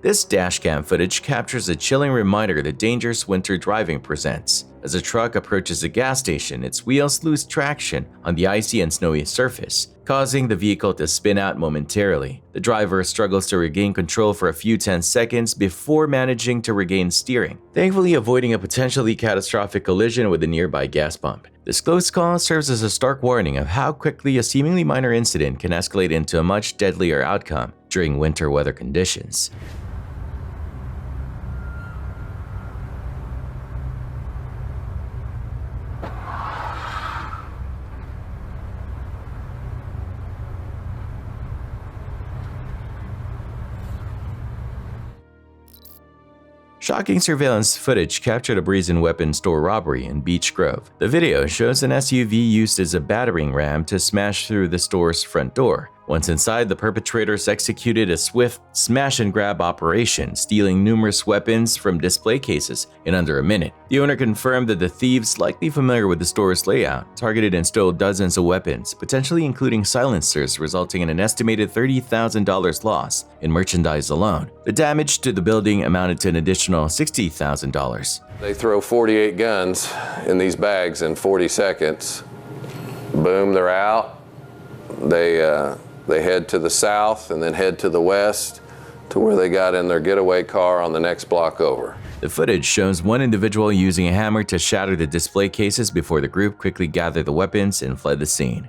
This dashcam footage captures a chilling reminder of the dangers winter driving presents. As a truck approaches a gas station, its wheels lose traction on the icy and snowy surface, causing the vehicle to spin out momentarily. The driver struggles to regain control for a few tense seconds before managing to regain steering, thankfully avoiding a potentially catastrophic collision with a nearby gas pump. This close call serves as a stark warning of how quickly a seemingly minor incident can escalate into a much deadlier outcome during winter weather conditions. Shocking surveillance footage captured a brazen weapon store robbery in Beech Grove. The video shows an SUV used as a battering ram to smash through the store's front door. Once inside, the perpetrators executed a swift smash-and-grab operation, stealing numerous weapons from display cases in under a minute. The owner confirmed that the thieves, likely familiar with the store's layout, targeted and stole dozens of weapons, potentially including silencers, resulting in an estimated $30,000 loss in merchandise alone. The damage to the building amounted to an additional $60,000. They throw 48 guns in these bags in 40 seconds. Boom, they're out. They head to the south and then head to the west to where they got in their getaway car on the next block over. The footage shows one individual using a hammer to shatter the display cases before the group quickly gathered the weapons and fled the scene.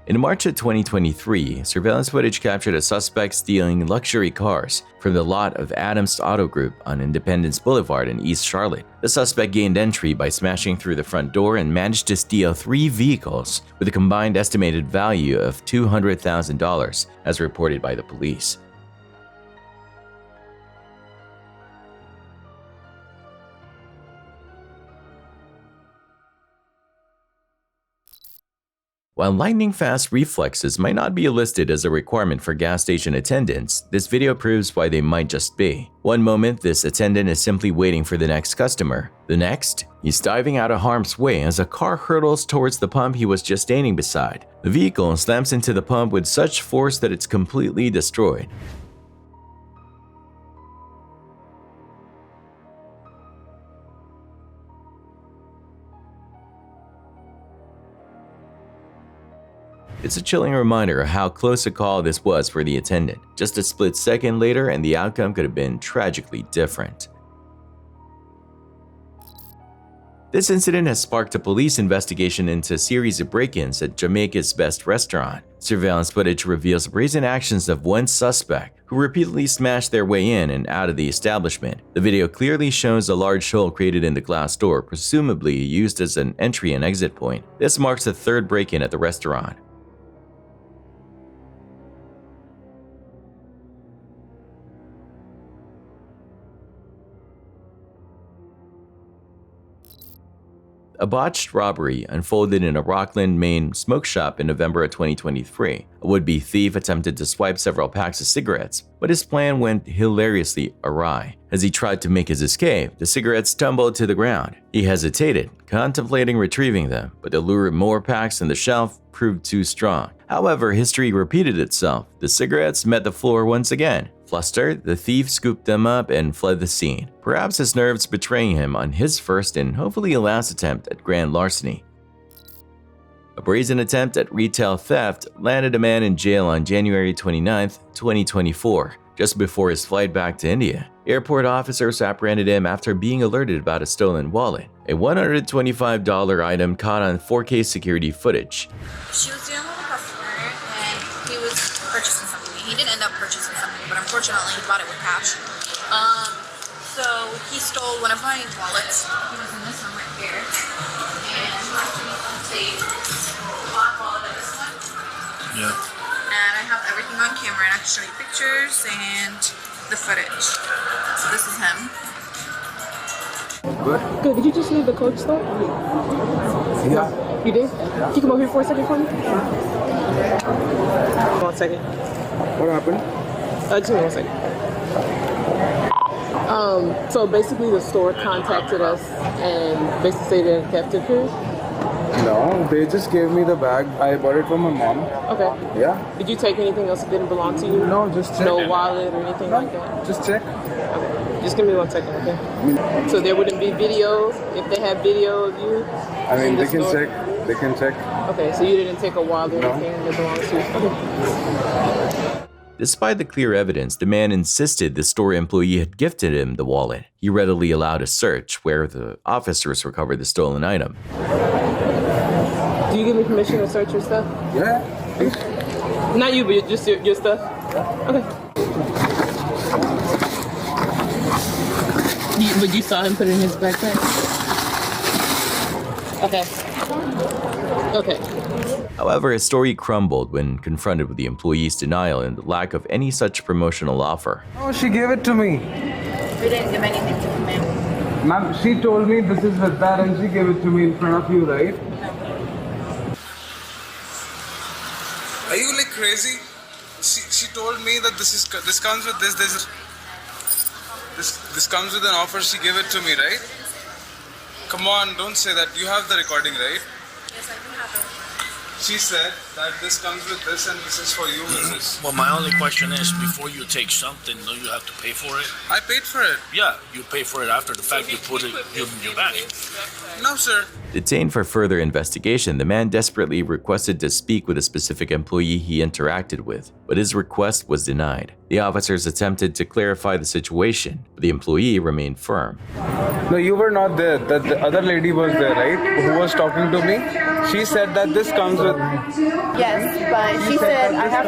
In March of 2023, surveillance footage captured a suspect stealing luxury cars from the lot of Adams Auto Group on Independence Boulevard in East Charlotte. The suspect gained entry by smashing through the front door and managed to steal 3 vehicles with a combined estimated value of $200,000, as reported by the police. While lightning-fast reflexes might not be listed as a requirement for gas station attendants, this video proves why they might just be. One moment, this attendant is simply waiting for the next customer. The next, he's diving out of harm's way as a car hurtles towards the pump he was just standing beside. The vehicle slams into the pump with such force that it's completely destroyed. It's a chilling reminder of how close a call this was for the attendant. Just a split second later and the outcome could have been tragically different. This incident has sparked a police investigation into a series of break-ins at Jamaica's Best restaurant. Surveillance footage reveals brazen actions of one suspect who repeatedly smashed their way in and out of the establishment. The video clearly shows a large hole created in the glass door, presumably used as an entry and exit point. This marks the third break-in at the restaurant. A botched robbery unfolded in a Rockland, Maine smoke shop in November of 2023. A would-be thief attempted to swipe several packs of cigarettes, but his plan went hilariously awry. As he tried to make his escape, the cigarettes tumbled to the ground. He hesitated, contemplating retrieving them, but the lure of more packs on the shelf proved too strong. However, history repeated itself. The cigarettes met the floor once again. Flustered, the thief scooped them up and fled the scene, perhaps his nerves betraying him on his first and hopefully last attempt at grand larceny. A brazen attempt at retail theft landed a man in jail on January 29, 2024, just before his flight back to India. Airport officers apprehended him after being alerted about a stolen wallet, a $125 item caught on 4K security footage. She was dealing with a customer and he was purchasing something. He didn't end up purchasing something, but unfortunately he bought it with cash. So he stole one of my wallets. He was in this one right here. And the black wallet of this one. Yeah. And I have everything on camera and I can show you pictures and the footage. So this is him. Good. Good. Did you just leave the Coach store? Yeah. You did? Can you come over here for a second for me? 1 second. What happened? Just give me 1 second. So basically the store contacted us and basically said they're captive here. No, they just gave me the bag. I bought it from my mom. Okay. Yeah. Did you take anything else that didn't belong to you? No, just check. No wallet or anything like that? Just check. Okay. Just give me 1 second, okay? So there wouldn't be videos if they have video of you? I mean, they can check. They can check. Okay, so you didn't take a wallet or anything that belongs to you? Okay. Despite the clear evidence, the man insisted the store employee had gifted him the wallet. He readily allowed a search where the officers recovered the stolen item. Do you give me permission to search your stuff? Yeah. Okay. Not you, but just your stuff? Yeah. Okay. But you saw him put it in his backpack? Okay. Okay. However, his story crumbled when confronted with the employee's denial and the lack of any such promotional offer. Oh, she gave it to me. We didn't give anything to him, ma'am. Ma'am, she told me this is with that and she gave it to me in front of you, right? Are you like crazy? She told me that this comes with this comes with an offer. She gave it to me, right? Come on, don't say that. You have the recording, right? Yes, I do have it. She said that this comes with this and this is for you with this. Well, my only question is, before you take something, don't you have to pay for it? I paid for it. Yeah, you pay for it after the fact. You put it in your bag. No, sir. Detained for further investigation, the man desperately requested to speak with a specific employee he interacted with, but his request was denied. The officers attempted to clarify the situation, but the employee remained firm. No, you were not there. The other lady was there, right? Who was talking to me. She said that this comes with... Yes, but she said I have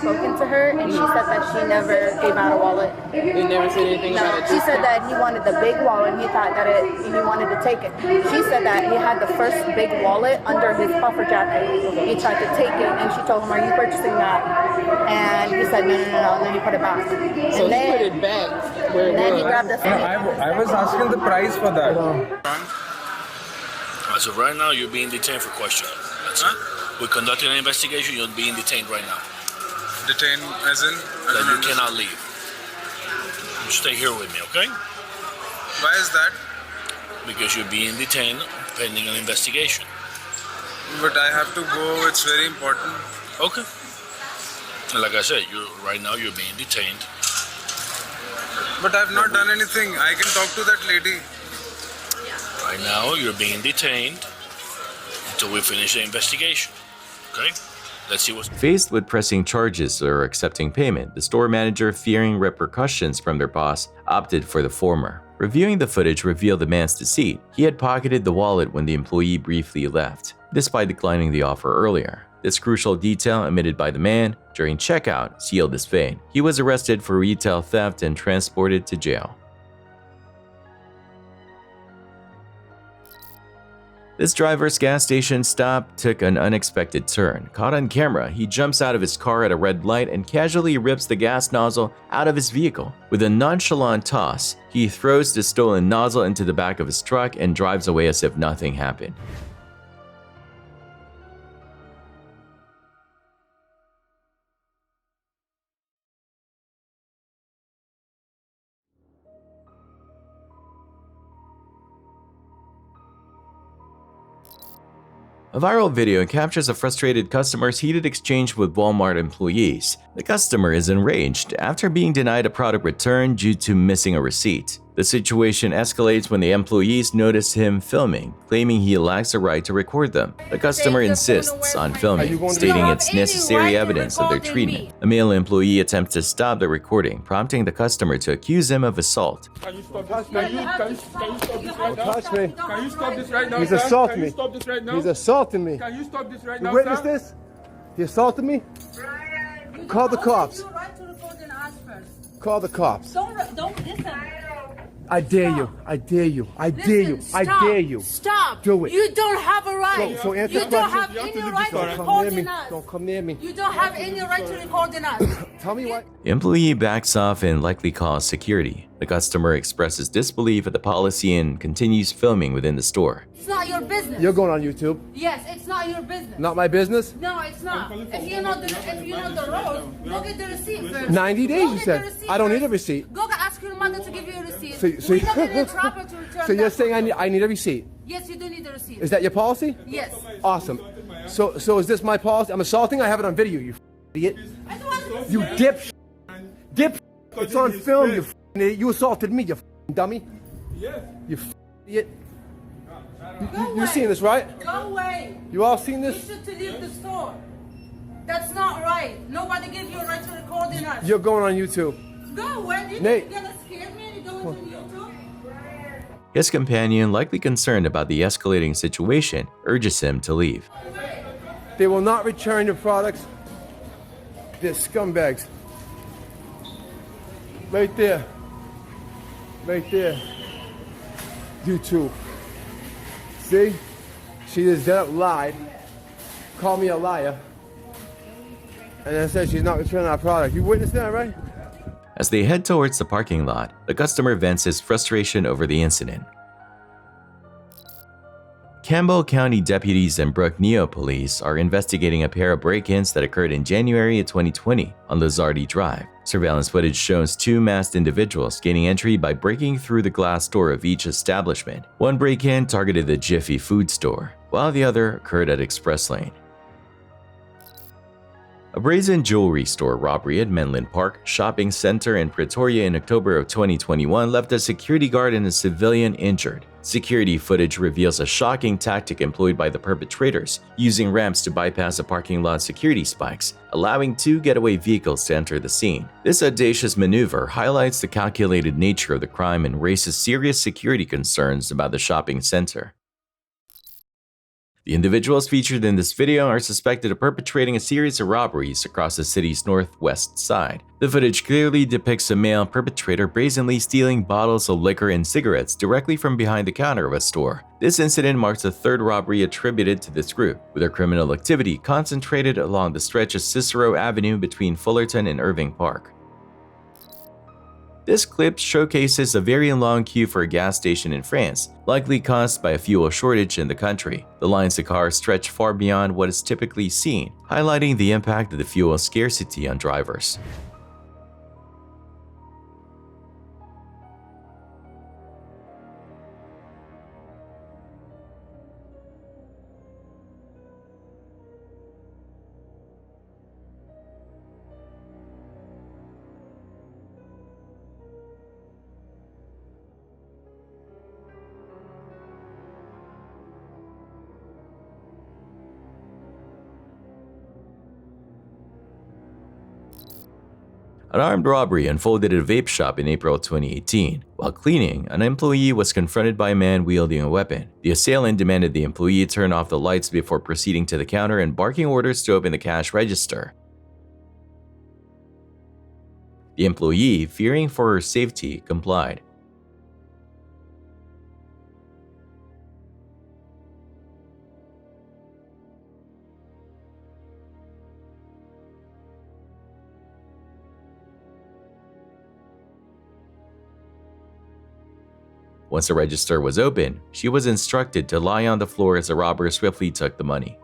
spoken to her, and she said that she never gave out a wallet. You never said anything about it? She said that he wanted the big wallet, and he thought that he wanted to take it. She said that he had the first big wallet under his puffer jacket. He tried to take it, and she told him, "Are you purchasing that?" And he said, "No, and then he put it back. So he put it back where it was. Then he grabbed the phone. I was asking the price for that. As of right now, you're being detained for questioning. That's it. We're conducting an investigation. You're being detained right now. Detained as in? That you cannot leave. You stay here with me, okay? Why is that? Because you're being detained pending an investigation. But I have to go. It's very important. Okay. And like I said, right now you're being detained. But I've not done anything. I can talk to that lady. Right now you're being detained until we finish the investigation. Okay? Let's see what's... Faced with pressing charges or accepting payment, the store manager, fearing repercussions from their boss, opted for the former. Reviewing the footage revealed the man's deceit. He had pocketed the wallet when the employee briefly left, despite declining the offer earlier. This crucial detail omitted by the man during checkout sealed his fate. He was arrested for retail theft and transported to jail. This driver's gas station stop took an unexpected turn. Caught on camera, he jumps out of his car at a red light and casually rips the gas nozzle out of his vehicle. With a nonchalant toss, he throws the stolen nozzle into the back of his truck and drives away as if nothing happened. A viral video captures a frustrated customer's heated exchange with Walmart employees. The customer is enraged after being denied a product return due to missing a receipt. The situation escalates when the employees notice him filming, claiming he lacks the right to record them. The customer insists on filming, stating it's necessary evidence of their treatment. A male employee attempts to stop the recording, prompting the customer to accuse him of assault. Can you stop this right now? Can you stop this right now? Touch me. Can you stop this right now? He's sir? assaulting Can me. you stop this right now? He's assaulting me. Can you stop this right You now? witness sir? this? He assaulted me? Call the cops. Call the cops. Don't listen. I dare you. I dare you. I dare you. I dare you. Stop. Do it. You don't have a right. So answer You the don't question. have any right to Don't come near me. record us. Don't come near me. You don't have any right to record us. Tell me what. The employee backs off and likely calls security. The customer expresses disbelief at the policy and continues filming within the store. It's not your business. You're going on YouTube. Yes, it's not your business. Not my business? No, it's not. If you know the rules, go get the receipt first. 90 days, Go you get said. the receipt I don't need a first. receipt. Go ask your mother to give you a receipt. So We're not gonna trap her to return so you're that. saying I need a receipt? Yes, you do need a receipt. Is that your policy? Yes. Awesome. So is this my policy? I'm assaulting? I have it on video, you idiot. You dip. It's on film, you idiot. You assaulted me, you dummy. You idiot. You seen this, right? Go away. You all seen this? You should to leave the store. That's not right. Nobody gave you a right to record us. You're going on YouTube. Go away. Did Nate. you gonna scare me and go into YouTube? His companion, likely concerned about the escalating situation, urges him to leave. They will not return your products. They're scumbags. Right there. Right there. YouTube. See? She just lied. called me a liar. And then said she's not returning our product. You witnessed that, right? As they head towards the parking lot, the customer vents his frustration over the incident. Campbell County deputies and Brook Neo police are investigating a pair of break-ins that occurred in January of 2020 on Lizardi Drive. Surveillance footage shows two masked individuals gaining entry by breaking through the glass door of each establishment. One break-in targeted the Jiffy Food store, while the other occurred at Express Lane. A brazen jewelry store robbery at Menlyn Park Shopping Center in Pretoria in October of 2021 left a security guard and a civilian injured. Security footage reveals a shocking tactic employed by the perpetrators, using ramps to bypass the parking lot security spikes, allowing two getaway vehicles to enter the scene. This audacious maneuver highlights the calculated nature of the crime and raises serious security concerns about the shopping center. The individuals featured in this video are suspected of perpetrating a series of robberies across the city's northwest side. The footage clearly depicts a male perpetrator brazenly stealing bottles of liquor and cigarettes directly from behind the counter of a store. This incident marks the third robbery attributed to this group, with their criminal activity concentrated along the stretch of Cicero Avenue between Fullerton and Irving Park. This clip showcases a very long queue for a gas station in France, likely caused by a fuel shortage in the country. The lines of cars stretch far beyond what is typically seen, highlighting the impact of the fuel scarcity on drivers. An armed robbery unfolded at a vape shop in April 2018. While cleaning, an employee was confronted by a man wielding a weapon. The assailant demanded the employee turn off the lights before proceeding to the counter and barking orders to open the cash register. The employee, fearing for her safety, complied. Once the register was open, she was instructed to lie on the floor as the robber swiftly took the money.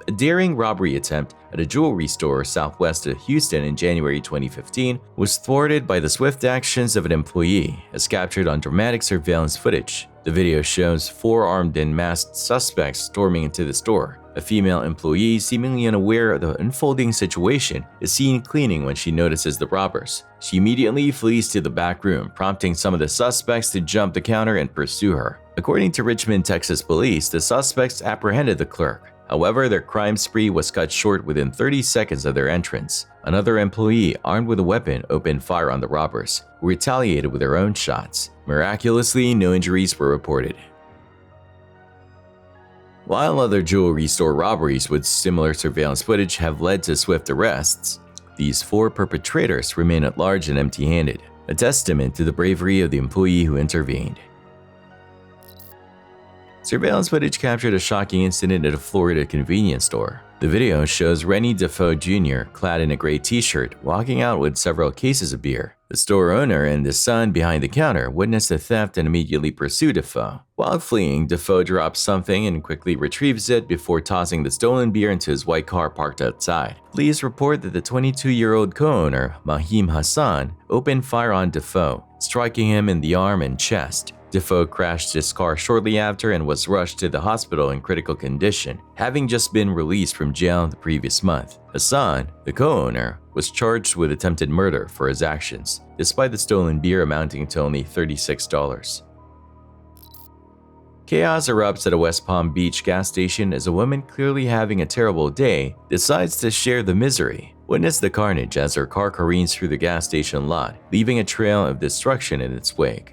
A daring robbery attempt at a jewelry store southwest of Houston in January 2015 was thwarted by the swift actions of an employee, as captured on dramatic surveillance footage. The video shows four armed and masked suspects storming into the store. A female employee, seemingly unaware of the unfolding situation, is seen cleaning when she notices the robbers. She immediately flees to the back room, prompting some of the suspects to jump the counter and pursue her. According to Richmond, Texas police, the suspects apprehended the clerk. However, their crime spree was cut short within 30 seconds of their entrance. Another employee, armed with a weapon, opened fire on the robbers, who retaliated with their own shots. Miraculously, no injuries were reported. While other jewelry store robberies with similar surveillance footage have led to swift arrests, these four perpetrators remain at large and empty-handed, a testament to the bravery of the employee who intervened. Surveillance footage captured a shocking incident at a Florida convenience store. The video shows Rennie Defoe Jr., clad in a gray t-shirt, walking out with several cases of beer. The store owner and the son behind the counter witnessed the theft and immediately pursue Defoe. While fleeing, Defoe drops something and quickly retrieves it before tossing the stolen beer into his white car parked outside. Police report that the 22-year-old co-owner, Mahim Hassan, opened fire on Defoe, striking him in the arm and chest. Defoe crashed his car shortly after and was rushed to the hospital in critical condition, having just been released from jail the previous month. Hassan, the co-owner, was charged with attempted murder for his actions, despite the stolen beer amounting to only $36. Chaos erupts at a West Palm Beach gas station as a woman clearly having a terrible day decides to share the misery. Witness the carnage as her car careens through the gas station lot, leaving a trail of destruction in its wake.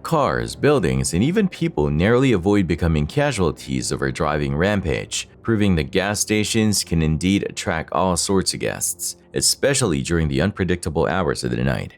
cars, buildings, and even people narrowly avoid becoming casualties of a driving rampage, proving that gas stations can indeed attract all sorts of guests, especially during the unpredictable hours of the night.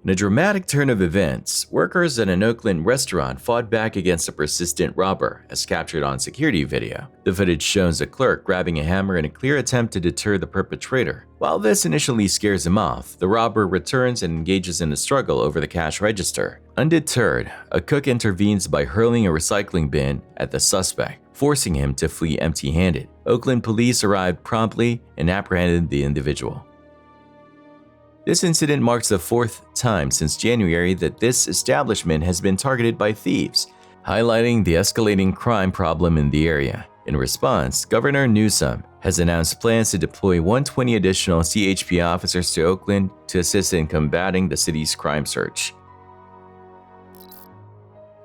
In a dramatic turn of events, workers at an Oakland restaurant fought back against a persistent robber, as captured on security video. The footage shows a clerk grabbing a hammer in a clear attempt to deter the perpetrator. While this initially scares him off, the robber returns and engages in a struggle over the cash register. Undeterred, a cook intervenes by hurling a recycling bin at the suspect, forcing him to flee empty-handed. Oakland police arrived promptly and apprehended the individual. This incident marks the fourth time since January that this establishment has been targeted by thieves, highlighting the escalating crime problem in the area. In response, Governor Newsom has announced plans to deploy 120 additional CHP officers to Oakland to assist in combating the city's crime surge.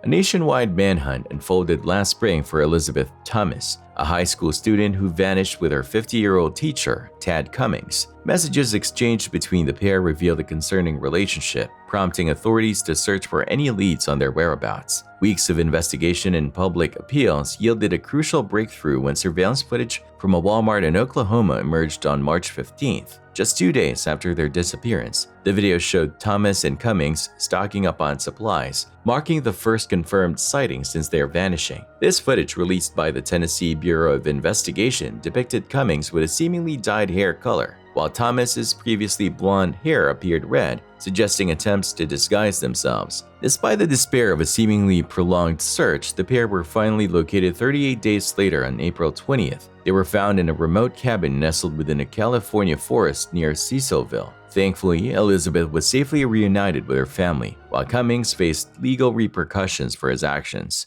A nationwide manhunt unfolded last spring for Elizabeth Thomas, a high school student who vanished with her 50-year-old teacher, Tad Cummings. Messages exchanged between the pair revealed a concerning relationship, prompting authorities to search for any leads on their whereabouts. Weeks of investigation and public appeals yielded a crucial breakthrough when surveillance footage from a Walmart in Oklahoma emerged on March 15th, just 2 days after their disappearance. The video showed Thomas and Cummings stocking up on supplies, marking the first confirmed sighting since their vanishing. This footage, released by the Tennessee Bureau of Investigation, depicted Cummings with a seemingly dyed hair color, while Thomas's previously blonde hair appeared red, suggesting attempts to disguise themselves. Despite the despair of a seemingly prolonged search, the pair were finally located 38 days later on April 20th. They were found in a remote cabin nestled within a California forest near Cecilville. Thankfully, Elizabeth was safely reunited with her family, while Cummings faced legal repercussions for his actions.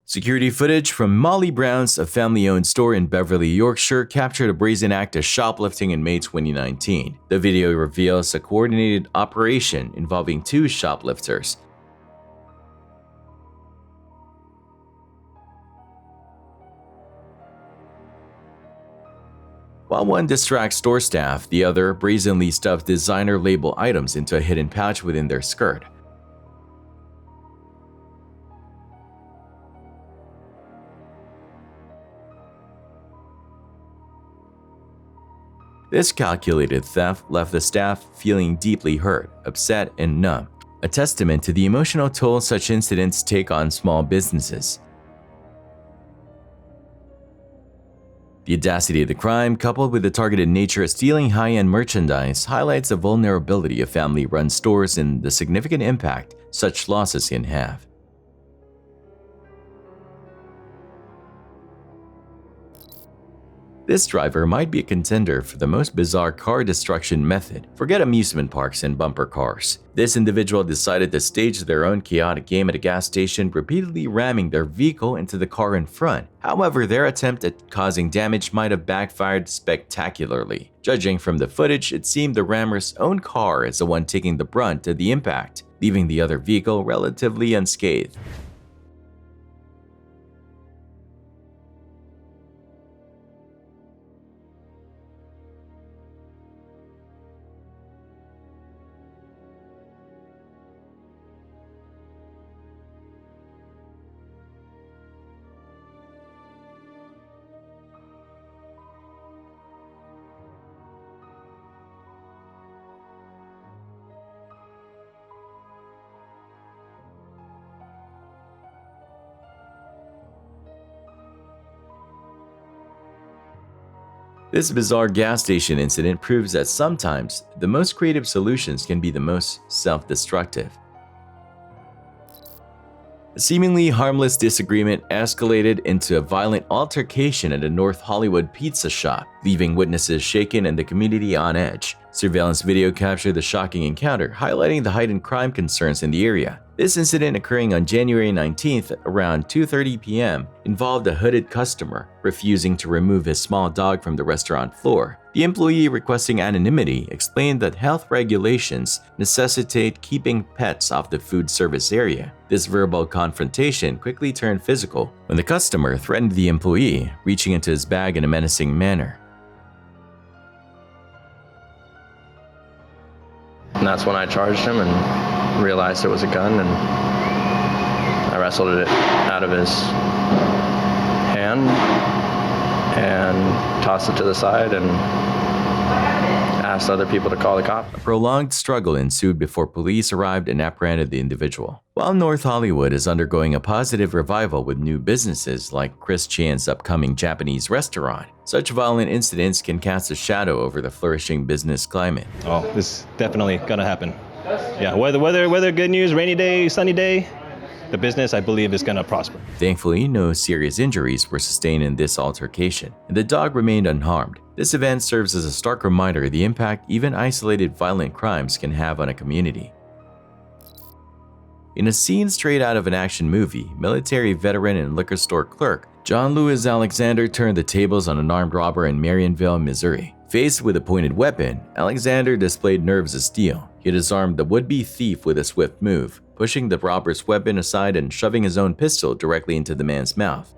Security footage from Molly Brown's, a family-owned store in Beverly, Yorkshire, captured a brazen act of shoplifting in May 2019. The video reveals a coordinated operation involving two shoplifters. While one distracts store staff, the other brazenly stuffs designer label items into a hidden pouch within their skirt. This calculated theft left the staff feeling deeply hurt, upset, and numb, a testament to the emotional toll such incidents take on small businesses. The audacity of the crime, coupled with the targeted nature of stealing high-end merchandise, highlights the vulnerability of family-run stores and the significant impact such losses can have. This driver might be a contender for the most bizarre car destruction method. Forget amusement parks and bumper cars. This individual decided to stage their own chaotic game at a gas station, repeatedly ramming their vehicle into the car in front. However, their attempt at causing damage might have backfired spectacularly. Judging from the footage, it seemed the rammer's own car is the one taking the brunt of the impact, leaving the other vehicle relatively unscathed. This bizarre gas station incident proves that sometimes the most creative solutions can be the most self-destructive. A seemingly harmless disagreement escalated into a violent altercation at a North Hollywood pizza shop, leaving witnesses shaken and the community on edge. Surveillance video captured the shocking encounter, highlighting the heightened crime concerns in the area. This incident, occurring on January 19th around 2:30 p.m., involved a hooded customer refusing to remove his small dog from the restaurant floor. The employee, requesting anonymity, explained that health regulations necessitate keeping pets off the food service area. This verbal confrontation quickly turned physical when the customer threatened the employee, reaching into his bag in a menacing manner. And that's when I charged him and realized it was a gun, and I wrestled it out of his hand and tossed it to the side and asked other people to call the cops. A prolonged struggle ensued before police arrived and apprehended the individual. While North Hollywood is undergoing a positive revival with new businesses like Chris Chan's upcoming Japanese restaurant, such violent incidents can cast a shadow over the flourishing business climate. Oh, this is definitely gonna happen. Yeah, whether good news, rainy day, sunny day, the business, I believe, is gonna prosper. Thankfully, no serious injuries were sustained in this altercation, and the dog remained unharmed. This event serves as a stark reminder of the impact even isolated violent crimes can have on a community. In a scene straight out of an action movie, military veteran and liquor store clerk John Lewis Alexander turned the tables on an armed robber in Marionville, Missouri. Faced with a pointed weapon, Alexander displayed nerves of steel. He disarmed the would-be thief with a swift move, pushing the robber's weapon aside and shoving his own pistol directly into the man's mouth.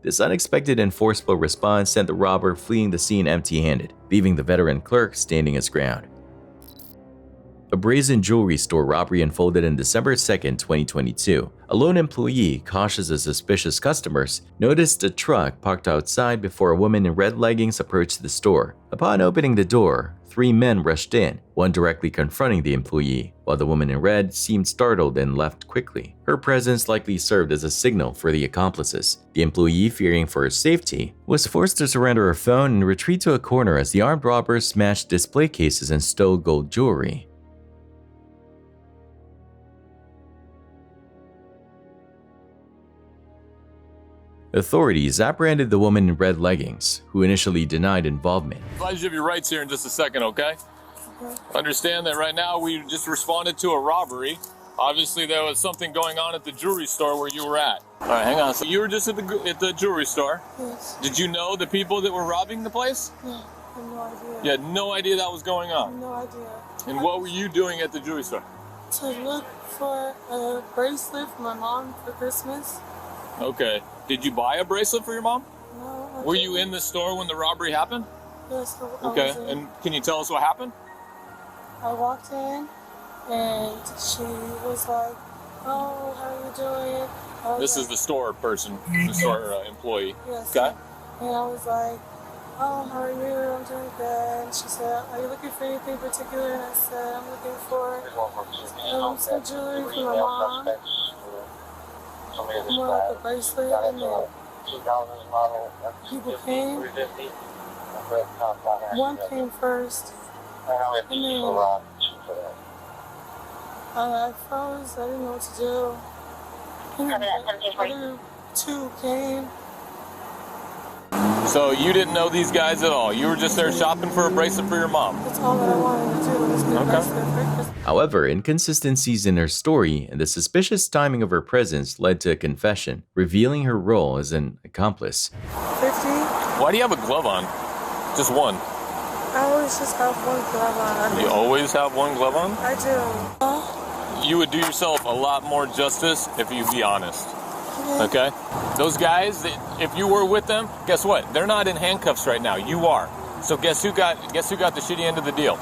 This unexpected and forceful response sent the robber fleeing the scene empty-handed, leaving the veteran clerk standing his ground. A brazen jewelry store robbery unfolded on December 2, 2022. A lone employee, cautious of suspicious customers, noticed a truck parked outside before a woman in red leggings approached the store. Upon opening the door, 3 men rushed in, one directly confronting the employee, while the woman in red seemed startled and left quickly. Her presence likely served as a signal for the accomplices. The employee, fearing for her safety, was forced to surrender her phone and retreat to a corner as the armed robbers smashed display cases and stole gold jewelry. Authorities apprehended the woman in red leggings, who initially denied involvement. Advise you of your rights here in just a second, okay? Understand that right now we just responded to a robbery. Obviously there was something going on at the jewelry store where you were at. All right, hang on. So you were just at the jewelry store? Yes. Did you know the people that were robbing the place? No, I have no idea. You had no idea that was going on? No idea. And what were you doing at the jewelry store? To look for a bracelet for my mom for Christmas. Okay. Did you buy a bracelet for your mom? No. Were you in the store when the robbery happened? Yes. Okay. And can you tell us what happened? I walked in and she was like, "Oh, how are you doing?" This is the store person, the store employee. Yes. Okay. And I was like, "Oh, how are you? I'm doing good." And she said, "Are you looking for anything particular?" And I said, "I'm looking for some jewelry for my mom. More like a bracelet." And then people came. One came first. And then I froze. I didn't know what to do. And the other 2 came. So you didn't know these guys at all? You were just there shopping for a bracelet for your mom? That's all that I wanted to do was get a bracelet for Christmas. However, inconsistencies in her story and the suspicious timing of her presence led to a confession, revealing her role as an accomplice. 50. Why do you have a glove on? Just one? I always just have one glove on. You always have one glove on? I do. You would do yourself a lot more justice if you'd be honest. Okay? Those guys, if you were with them, guess what? They're not in handcuffs right now. You are. So guess who got the shitty end of the deal?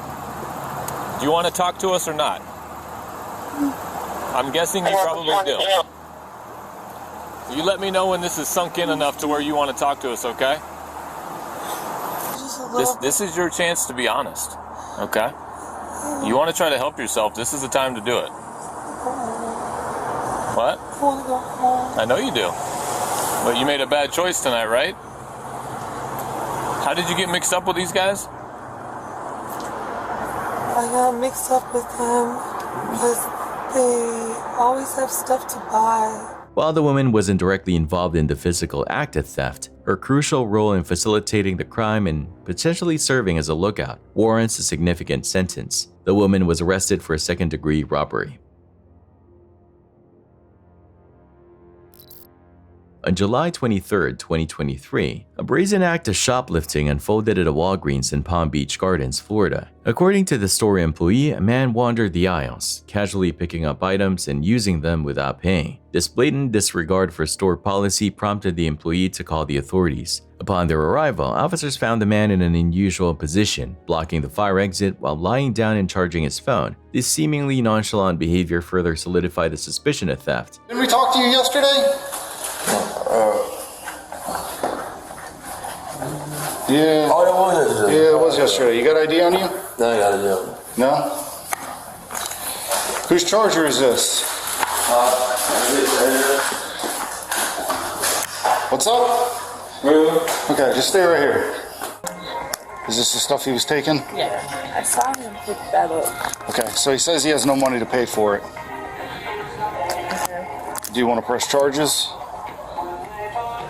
Do you want to talk to us or not? I'm guessing you probably do. You let me know when this is sunk in enough to where you want to talk to us, okay? This is your chance to be honest, okay? You want to try to help yourself, this is the time to do it. What? I want to go home. I know you do. But you made a bad choice tonight, right? How did you get mixed up with these guys? I got mixed up with them because they always have stuff to buy. While the woman wasn't directly involved in the physical act of theft, her crucial role in facilitating the crime and potentially serving as a lookout warrants a significant sentence. The woman was arrested for a second-degree robbery. On July 23, 2023, a brazen act of shoplifting unfolded at a Walgreens in Palm Beach Gardens, Florida. According to the store employee, a man wandered the aisles, casually picking up items and using them without paying. This blatant disregard for store policy prompted the employee to call the authorities. Upon their arrival, officers found the man in an unusual position, blocking the fire exit while lying down and charging his phone. This seemingly nonchalant behavior further solidified the suspicion of theft. Didn't we talk to you yesterday? Yeah. Oh, it was yesterday. Yeah, it was yesterday. You got ID on you? No, I got ID on me. No? Whose charger is this? What's up? Okay, just stay right here. Is this the stuff he was taking? Yeah, I saw him pick that up. Okay, so he says he has no money to pay for it. Okay. Do you want to press charges?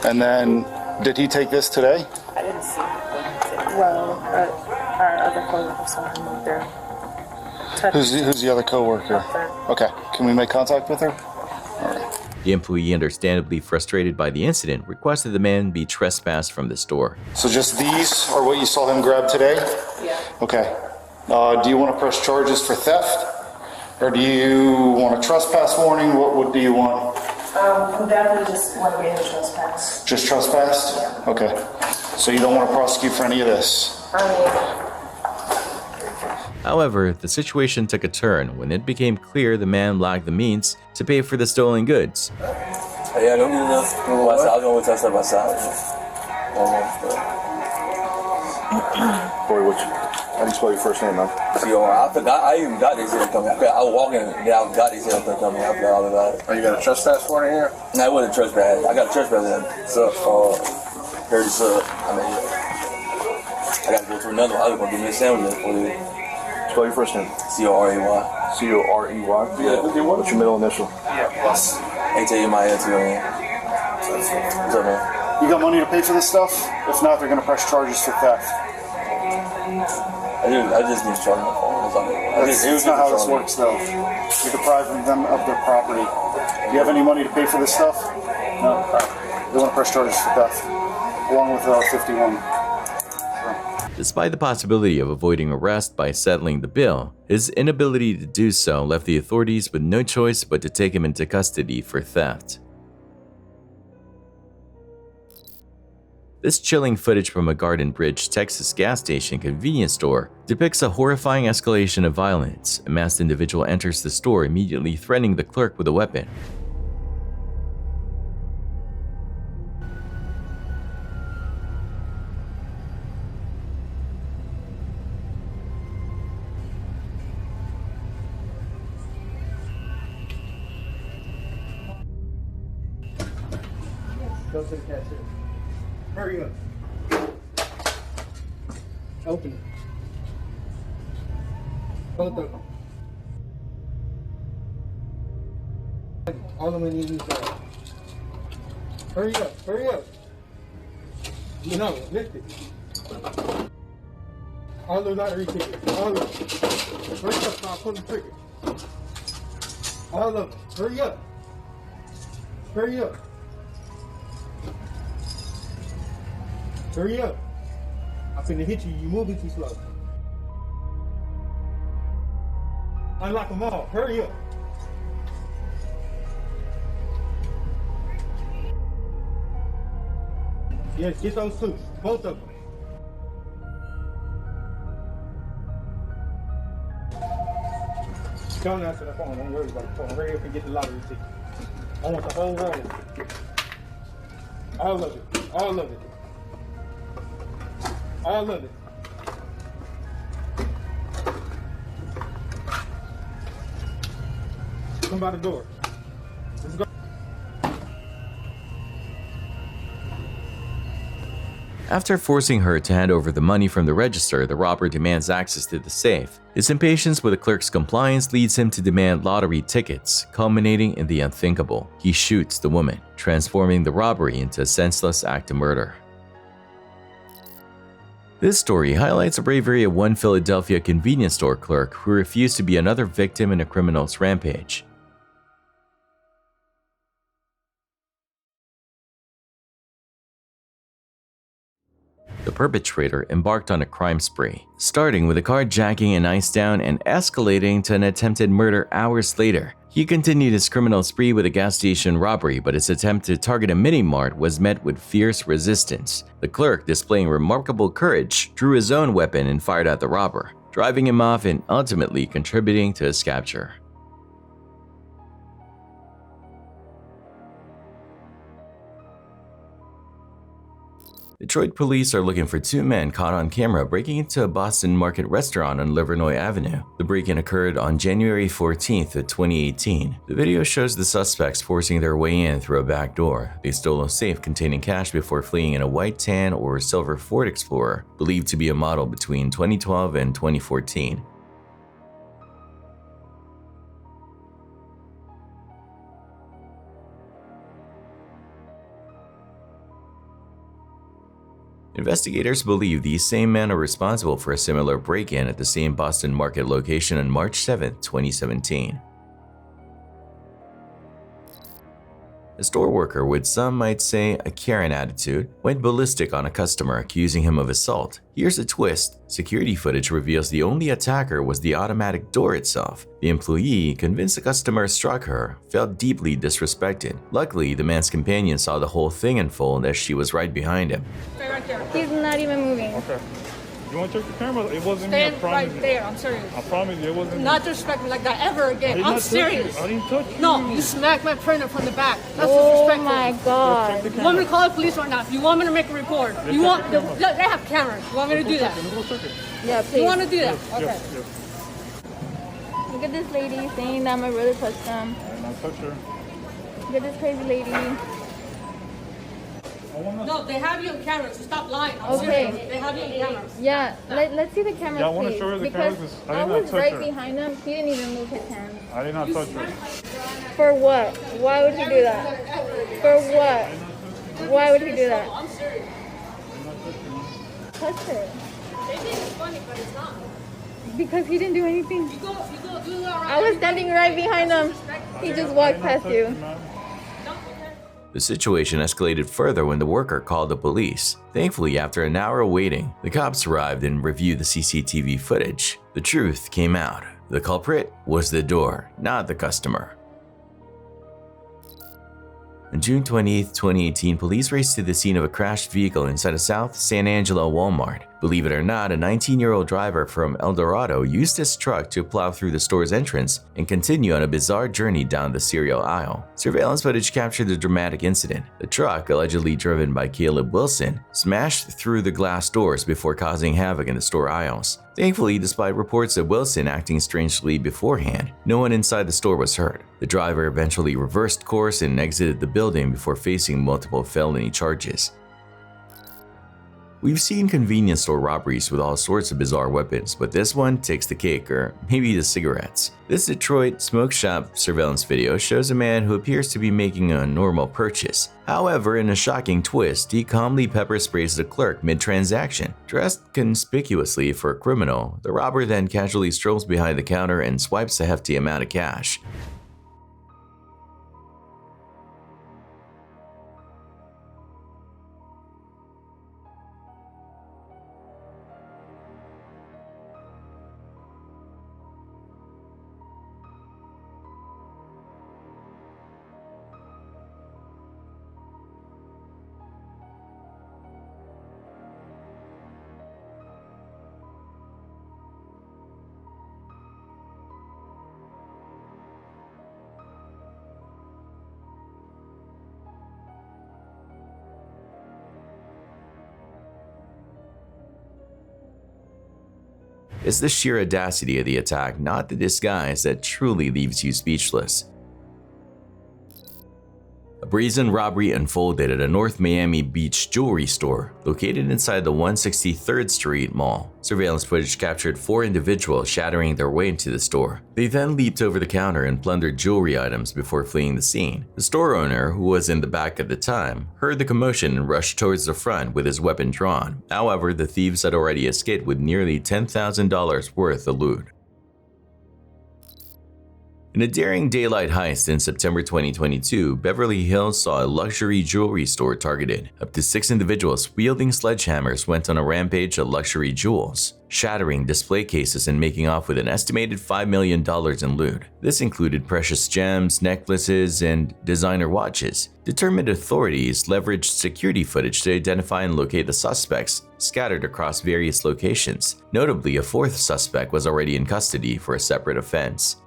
And then, did he take this today? I didn't see him. Well, our other coworker saw him up there. Who's the other coworker? Okay, can we make contact with her? The employee, understandably frustrated by the incident, requested the man be trespassed from the store. So just these are what you saw him grab today? Yeah. Okay. Do you want to press charges for theft? Or do you want a trespass warning? What do you want? We definitely just want to be in trespass. Just trespassed? Yeah. Okay. So you don't want to prosecute for any of this? However, the situation took a turn when it became clear the man lacked the means to pay for the stolen goods. Yeah, don't get enough. I was going to test up outside. Corey, how do you spell your first name, man? I forgot. I even got this here coming. I was walking, and I got this here coming. I forgot all about it. Oh, you got a trespass warning here? No, it wasn't a trespass. I got a trespass in dirty sub. I got to go to another one. I was going to give me a sandwich for you. Spell your first name. C-O-R-E-Y. C-O-R-E-Y? Yeah. What's your middle initial? Plus. H-A-M-I-L-T-O-N. What's up, man? You got money to pay for this stuff? If not, they're going to press charges for theft. I just need to charge my phone. That's not how this works, though. You're depriving them of their property. Do you have any money to pay for this stuff? No. They want to press charges for theft, along with 51. Despite the possibility of avoiding arrest by settling the bill, his inability to do so left the authorities with no choice but to take him into custody for theft. This chilling footage from a Garden Bridge, Texas gas station convenience store depicts a horrifying escalation of violence. A masked individual enters the store, immediately threatening the clerk with a weapon. Go to the cashier. Hurry up. Open it. Both of them. All of them in this bag. Hurry up, hurry up. No, lift it. All the lottery tickets. All of them. Hurry up, stop pulling the trigger. All of them. Hurry up. Hurry up. Hurry up. I'm finna hit you. You moving too slow. Unlock them all. Hurry up. Yes, get those two. Both of them. Don't answer the phone. Don't worry about the phone. Hurry up and get the lottery ticket. I want the whole roll. All of it. All of it. All of it. Come by the door. Let's go. After forcing her to hand over the money from the register, the robber demands access to the safe. His impatience with the clerk's compliance leads him to demand lottery tickets, culminating in the unthinkable. He shoots the woman, transforming the robbery into a senseless act of murder. This story highlights the bravery of one Philadelphia convenience store clerk who refused to be another victim in a criminal's rampage. perpetrator embarked on a crime spree, starting with a carjacking and ice down and escalating to an attempted murder hours later. He continued his criminal spree with a gas station robbery, but his attempt to target a mini-mart was met with fierce resistance. The clerk, displaying remarkable courage, drew his own weapon and fired at the robber, driving him off and ultimately contributing to his capture. Detroit police are looking for two men caught on camera breaking into a Boston Market restaurant on Livernois Avenue. The break-in occurred on January 14th of 2018. The video shows the suspects forcing their way in through a back door. They stole a safe containing cash before fleeing in a white, tan, or silver Ford Explorer, believed to be a model between 2012 and 2014. Investigators believe these same men are responsible for a similar break-in at the same Boston Market location on March 7, 2017. A store worker with some might say a Karen attitude went ballistic on a customer accusing him of assault. Here's a twist. Security footage reveals the only attacker was the automatic door itself. The employee, convinced the customer struck her, felt deeply disrespected. Luckily, the man's companion saw the whole thing unfold as she was right behind him. Stay right there. He's not even moving. Okay. You want to check the camera? It wasn't Stand me, I promise right you. there. I'm serious. I promise you, it wasn't Not me. disrespect me like that ever again. I'm serious. I didn't touch you. No, you smacked my printer from the back. That's Oh disrespectful. my God. You want me to call the police right now? If you want me to make a report, Yeah, you check want the they camera. have cameras. You want me to do that? Yeah, please. You want to do that? Yes, Okay. Look at this lady saying that my brother touched them. I did not touch her. Look at this crazy lady. No, they have you on camera, so stop lying. I'm Okay. serious. They have you on camera. Yeah, let's see the cameras, Yeah, I wanna please. show her the because cameras, 'cause I I did not was touch right her. behind him. He didn't even move his hand. I did not touch her. For what? Why would he do that? For what? Why would he do that? I'm serious. Touch her. They think it's funny, but it's not. Because he didn't do anything. You go do that right. I was standing right behind him. He just walked past you. The situation escalated further when the worker called the police. Thankfully, after an hour of waiting, the cops arrived and reviewed the CCTV footage. The truth came out. The culprit was the door, not the customer. On June 20, 2018, police raced to the scene of a crashed vehicle inside a South San Angelo Walmart. Believe it or not, a 19-year-old driver from El Dorado used his truck to plow through the store's entrance and continue on a bizarre journey down the cereal aisle. Surveillance footage captured the dramatic incident. The truck, allegedly driven by Caleb Wilson, smashed through the glass doors before causing havoc in the store aisles. Thankfully, despite reports of Wilson acting strangely beforehand, no one inside the store was hurt. The driver eventually reversed course and exited the building before facing multiple felony charges. We've seen convenience store robberies with all sorts of bizarre weapons, but this one takes the cake, or maybe the cigarettes. This Detroit smoke shop surveillance video shows a man who appears to be making a normal purchase. However, in a shocking twist, he calmly pepper sprays the clerk mid-transaction. Dressed conspicuously for a criminal, the robber then casually strolls behind the counter and swipes a hefty amount of cash. It's the sheer audacity of the attack, not the disguise, that truly leaves you speechless. A brazen robbery unfolded at a North Miami Beach jewelry store located inside the 163rd Street Mall. Surveillance footage captured 4 individuals shattering their way into the store. They then leaped over the counter and plundered jewelry items before fleeing the scene. The store owner, who was in the back at the time, heard the commotion and rushed towards the front with his weapon drawn. However, the thieves had already escaped with nearly $10,000 worth of loot. In a daring daylight heist in September 2022, Beverly Hills saw a luxury jewelry store targeted. Up to 6 individuals wielding sledgehammers went on a rampage of luxury jewels, shattering display cases and making off with an estimated $5 million in loot. This included precious gems, necklaces, and designer watches. Determined authorities leveraged security footage to identify and locate the suspects scattered across various locations. Notably, a 4th suspect was already in custody for a separate offense.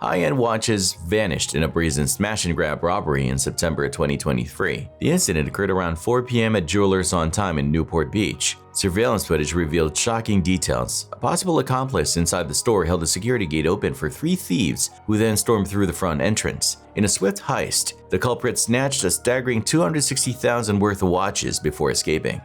High-end watches vanished in a brazen smash-and-grab robbery in September 2023. The incident occurred around 4 p.m. at Jewelers on Time in Newport Beach. Surveillance footage revealed shocking details. A possible accomplice inside the store held a security gate open for 3 thieves, who then stormed through the front entrance. In a swift heist, the culprit snatched a staggering $260,000 worth of watches before escaping.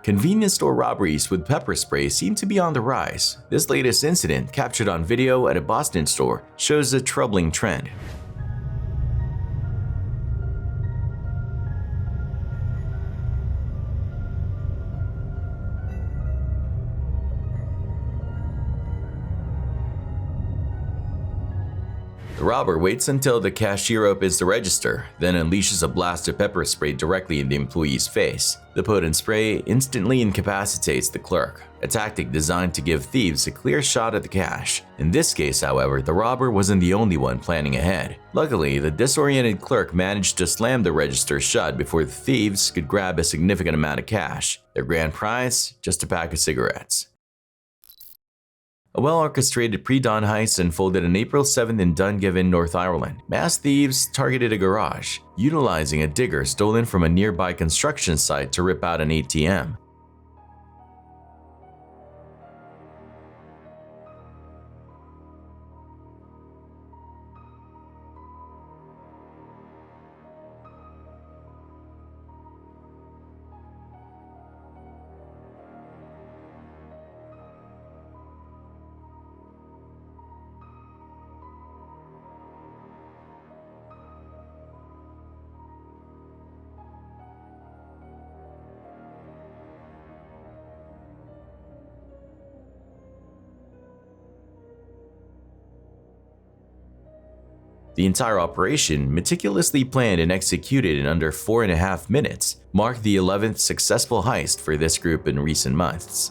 Convenience store robberies with pepper spray seem to be on the rise. This latest incident, captured on video at a Boston store, shows a troubling trend. The robber waits until the cashier opens the register, then unleashes a blast of pepper spray directly in the employee's face. The potent spray instantly incapacitates the clerk, a tactic designed to give thieves a clear shot at the cash. In this case, however, the robber wasn't the only one planning ahead. Luckily, the disoriented clerk managed to slam the register shut before the thieves could grab a significant amount of cash. Their grand prize? Just a pack of cigarettes. A well-orchestrated pre-dawn heist unfolded on April 7th in Dungiven, North Ireland. Masked thieves targeted a garage, utilizing a digger stolen from a nearby construction site to rip out an ATM. The entire operation, meticulously planned and executed in under 4.5 minutes, marked the 11th successful heist for this group in recent months.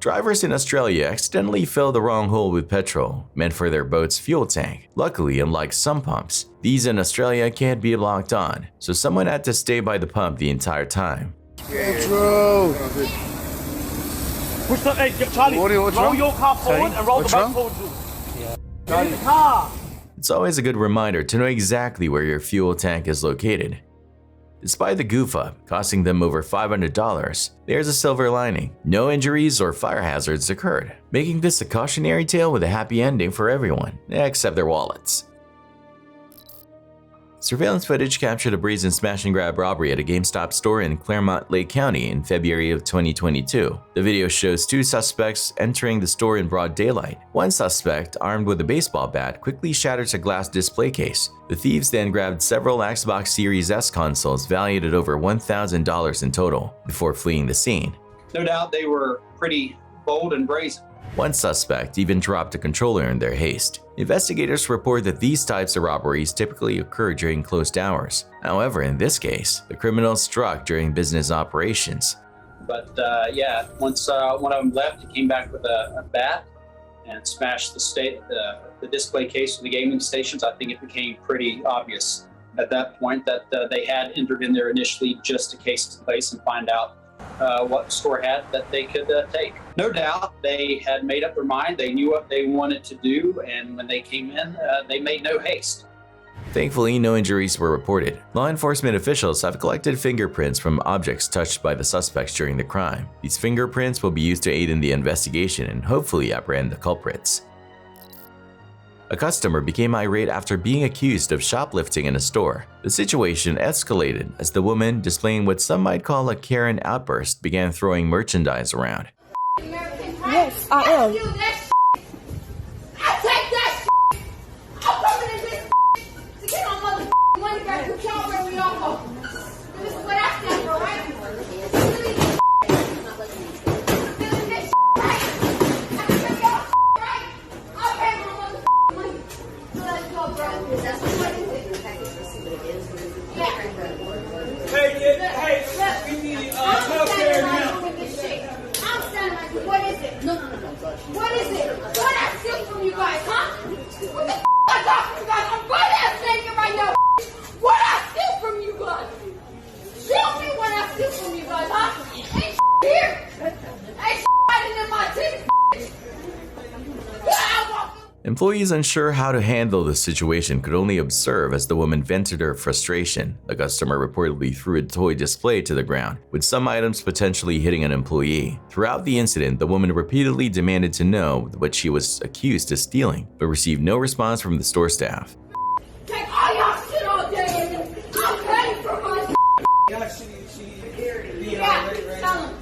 Drivers in Australia accidentally fill the wrong hole with petrol, meant for their boat's fuel tank. Luckily, unlike some pumps, these in Australia can't be locked on, so someone had to stay by the pump the entire time. Intro. Push the, hey, Charlie, roll your car forward and roll the boat forward too. Get in the car. It's always a good reminder to know exactly where your fuel tank is located. Despite the goof-up costing them over $500, there's a silver lining. No injuries or fire hazards occurred, making this a cautionary tale with a happy ending for everyone, except their wallets. Surveillance footage captured a brazen smash-and-grab robbery at a GameStop store in Claremont Lake County in February of 2022. The video shows 2 suspects entering the store in broad daylight. One suspect, armed with a baseball bat, quickly shatters a glass display case. The thieves then grabbed several Xbox Series S consoles valued at over $1,000 in total, before fleeing the scene. No doubt they were pretty bold and brazen. One suspect even dropped a controller in their haste. Investigators report that these types of robberies typically occur during closed hours. However, in this case, the criminals struck during business operations. But yeah, once one of them left, he came back with a bat and smashed the display case of the gaming stations. I think it became pretty obvious at that point that they had entered in there initially just to case the place and find out what the store had that they could take. No doubt they had made up their mind. They knew what they wanted to do, and when they came in, they made no haste. Thankfully, no injuries were reported. Law enforcement officials have collected fingerprints from objects touched by the suspects during the crime. These fingerprints will be used to aid in the investigation and hopefully apprehend the culprits. A customer became irate after being accused of shoplifting in a store. The situation escalated as the woman, displaying what some might call a Karen outburst, began throwing merchandise around. Yes, I am. Employees unsure how to handle the situation could only observe as the woman vented her frustration. The customer reportedly threw a toy display to the ground, with some items potentially hitting an employee. Throughout the incident, the woman repeatedly demanded to know what she was accused of stealing, but received no response from the store staff. Take all y'all shit all day and I'm ready for my yeah, tell him.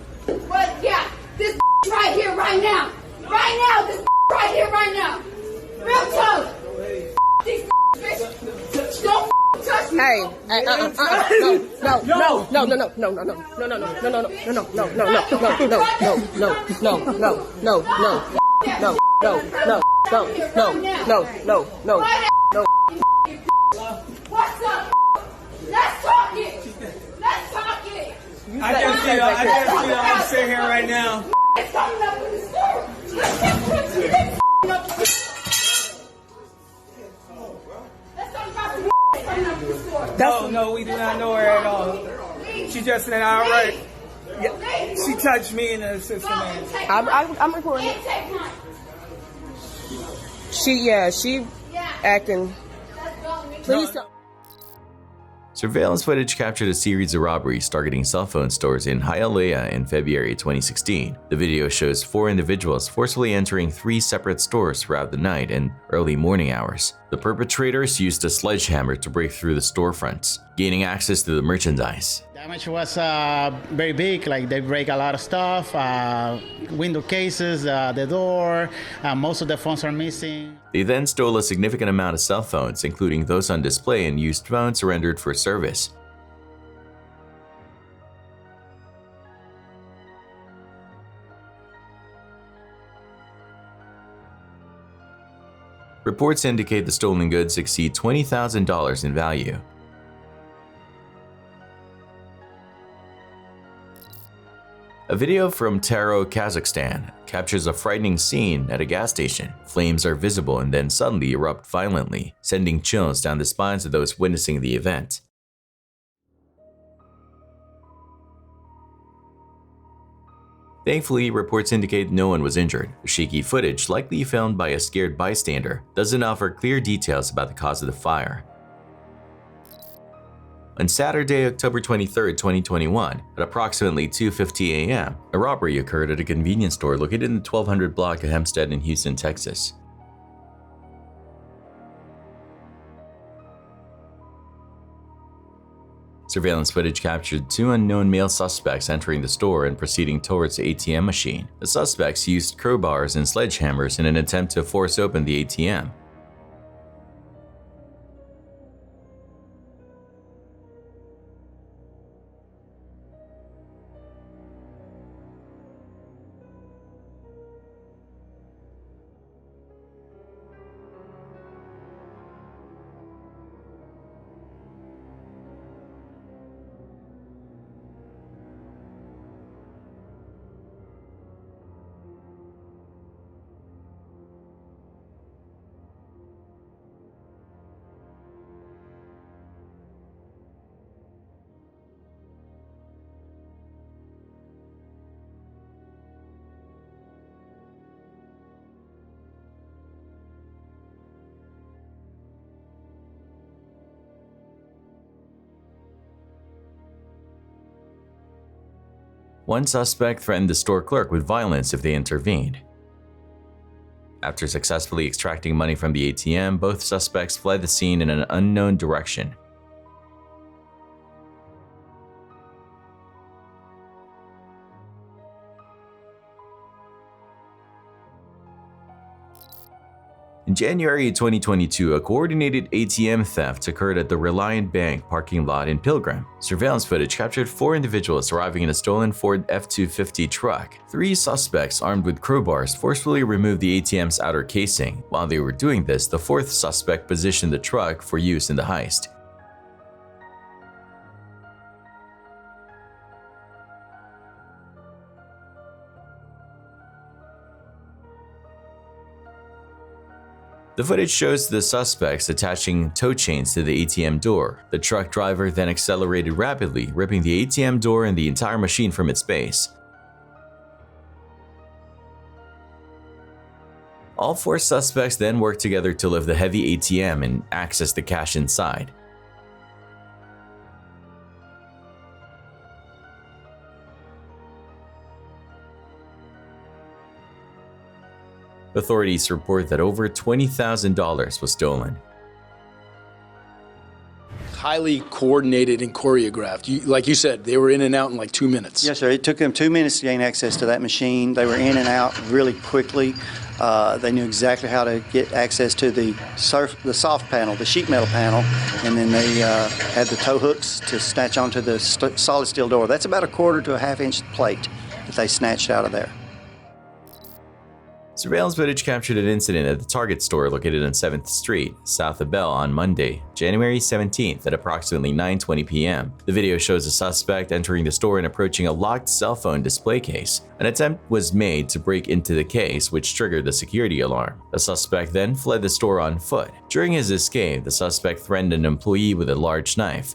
But yeah, this right here, right now. Right now, this right here, right now. Real talk. These bitches. Don't touch me. Hey, no. What's up? Let's talk it. Let's talk it. I can see I'm sitting here right now. It's coming up in the store. Let's get No, we do not know her at all. She just an alright. Yeah, she touched me in the system. I'm recording it. She acting. Please don't. Surveillance footage captured a series of robberies targeting cell phone stores in Hialeah in February 2016. The video shows 4 individuals forcefully entering 3 separate stores throughout the night and early morning hours. The perpetrators used a sledgehammer to break through the storefronts, gaining access to the merchandise. Damage was very big, like they break a lot of stuff, window cases, the door, most of the phones are missing. They then stole a significant amount of cell phones, including those on display and used phones surrendered for service. Reports indicate the stolen goods exceed $20,000 in value. A video from Taro, Kazakhstan captures a frightening scene at a gas station. Flames are visible and then suddenly erupt violently, sending chills down the spines of those witnessing the event. Thankfully, reports indicate no one was injured. The shaky footage, likely filmed by a scared bystander, doesn't offer clear details about the cause of the fire. On Saturday, October 23, 2021, at approximately 2:50 a.m., a robbery occurred at a convenience store located in the 1200 block of Hempstead in Houston, Texas. Surveillance footage captured 2 unknown male suspects entering the store and proceeding towards the ATM machine. The suspects used crowbars and sledgehammers in an attempt to force open the ATM. One suspect threatened the store clerk with violence if they intervened. After successfully extracting money from the ATM, both suspects fled the scene in an unknown direction. In January 2022, a coordinated ATM theft occurred at the Reliant Bank parking lot in Pilgrim. Surveillance footage captured 4 individuals arriving in a stolen Ford F-250 truck. 3 suspects armed with crowbars forcefully removed the ATM's outer casing. While they were doing this, the 4th suspect positioned the truck for use in the heist. The footage shows the suspects attaching tow chains to the ATM door. The truck driver then accelerated rapidly, ripping the ATM door and the entire machine from its base. All 4 suspects then worked together to lift the heavy ATM and access the cash inside. Authorities report that over $20,000 was stolen. Highly coordinated and choreographed. Like you said, they were in and out in like 2 minutes. Yes, sir. It took them 2 minutes to gain access to that machine. They were in and out really quickly. They knew exactly how to get access to the soft panel, the sheet metal panel, and then they had the tow hooks to snatch onto the solid steel door. That's about a 1/4 to a 1/2 inch plate that they snatched out of there. Surveillance footage captured an incident at the Target store located on 7th Street, south of Bell on Monday, January 17th at approximately 9:20 p.m. The video shows a suspect entering the store and approaching a locked cell phone display case. An attempt was made to break into the case, which triggered the security alarm. The suspect then fled the store on foot. During his escape, the suspect threatened an employee with a large knife.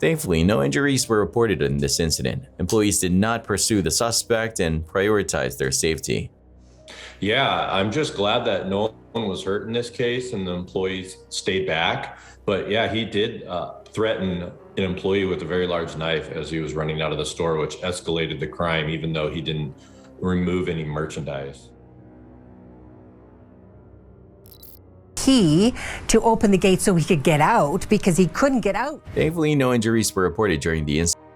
Thankfully, no injuries were reported in this incident. Employees did not pursue the suspect and prioritized their safety. Yeah, I'm just glad that no one was hurt in this case and the employees stayed back. But yeah, he did threaten an employee with a very large knife as he was running out of the store, which escalated the crime, even though he didn't remove any merchandise. Key to open the gate so he could get out because he couldn't get out. Thankfully, no injuries were reported during the incident.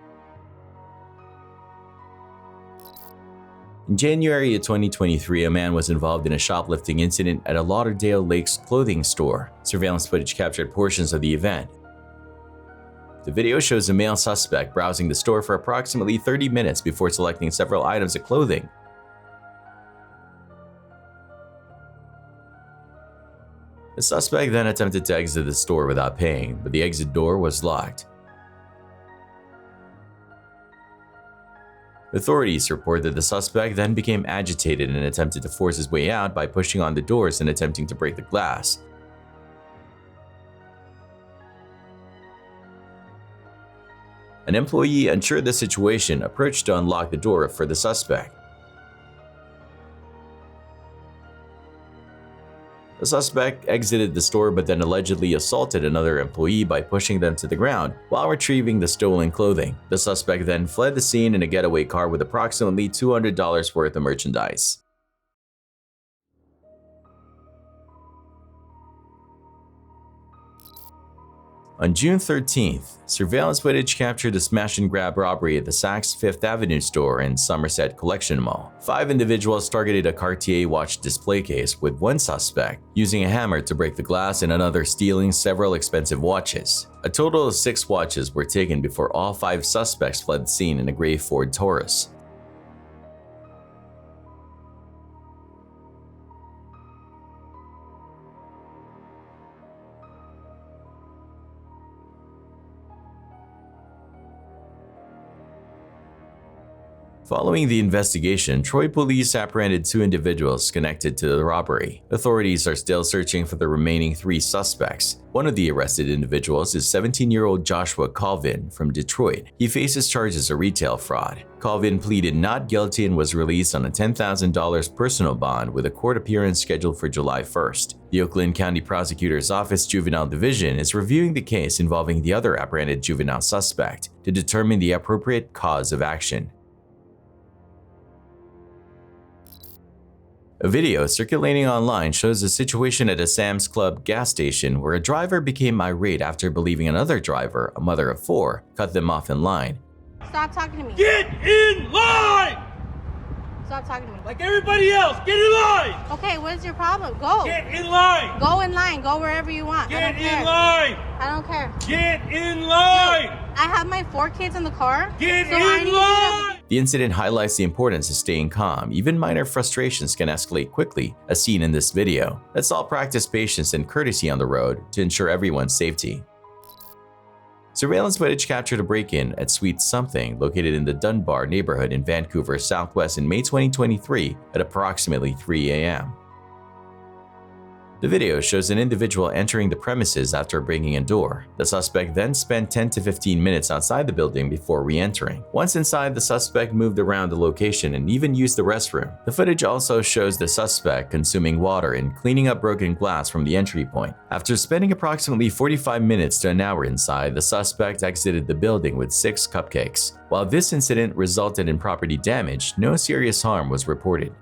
In January of 2023, a man was involved in a shoplifting incident at a Lauderdale Lakes clothing store. Surveillance footage captured portions of the event. The video shows a male suspect browsing the store for approximately 30 minutes before selecting several items of clothing. The suspect then attempted to exit the store without paying, but the exit door was locked. Authorities report that the suspect then became agitated and attempted to force his way out by pushing on the doors and attempting to break the glass. An employee, unsure of the situation, approached to unlock the door for the suspect. The suspect exited the store but then allegedly assaulted another employee by pushing them to the ground while retrieving the stolen clothing. The suspect then fled the scene in a getaway car with approximately $200 worth of merchandise. On June 13th, surveillance footage captured a smash-and-grab robbery at the Saks Fifth Avenue store in Somerset Collection Mall. 5 individuals targeted a Cartier watch display case, with one suspect using a hammer to break the glass and another stealing several expensive watches. A total of 6 watches were taken before all 5 suspects fled the scene in a gray Ford Taurus. Following the investigation, Troy police apprehended 2 individuals connected to the robbery. Authorities are still searching for the remaining 3 suspects. One of the arrested individuals is 17-year-old Joshua Colvin from Detroit. He faces charges of retail fraud. Colvin pleaded not guilty and was released on a $10,000 personal bond with a court appearance scheduled for July 1st. The Oakland County Prosecutor's Office Juvenile Division is reviewing the case involving the other apprehended juvenile suspect to determine the appropriate cause of action. A video circulating online shows a situation at a Sam's Club gas station where a driver became irate after believing another driver, a mother of 4, cut them off in line. Stop talking to me. Get in line! Stop talking to me. Like everybody else, get in line! Okay, what is your problem? Go. Get in line! Go in line. Go wherever you want. Get in line! I don't care. Get in line! I have my 4 kids in the car. Get in line! The incident highlights the importance of staying calm. Even minor frustrations can escalate quickly, as seen in this video. Let's all practice patience and courtesy on the road to ensure everyone's safety. Surveillance footage captured a break-in at Suite Something located in the Dunbar neighborhood in Vancouver Southwest in May 2023 at approximately 3 a.m. The video shows an individual entering the premises after breaking a door. The suspect then spent 10 to 15 minutes outside the building before re-entering. Once inside, the suspect moved around the location and even used the restroom. The footage also shows the suspect consuming water and cleaning up broken glass from the entry point. After spending approximately 45 minutes to an hour inside, the suspect exited the building with 6 cupcakes. While this incident resulted in property damage, no serious harm was reported.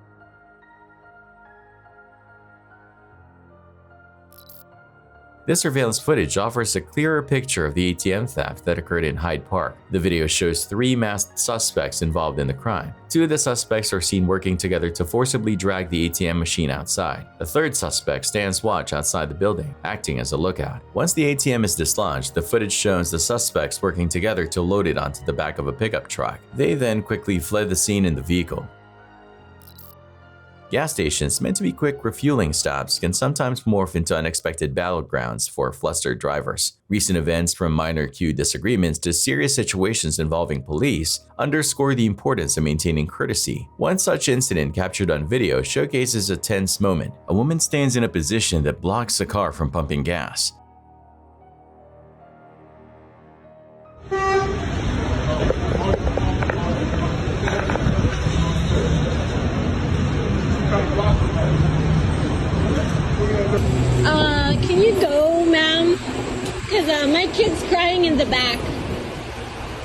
This surveillance footage offers a clearer picture of the ATM theft that occurred in Hyde Park. The video shows 3 masked suspects involved in the crime. 2 of the suspects are seen working together to forcibly drag the ATM machine outside. A third suspect stands watch outside the building, acting as a lookout. Once the ATM is dislodged, the footage shows the suspects working together to load it onto the back of a pickup truck. They then quickly fled the scene in the vehicle. Gas stations, meant to be quick refueling stops, can sometimes morph into unexpected battlegrounds for flustered drivers. Recent events, from minor queue disagreements to serious situations involving police, underscore the importance of maintaining courtesy. One such incident captured on video showcases a tense moment. A woman stands in a position that blocks a car from pumping gas. Can you go, ma'am? Because my kid's crying in the back.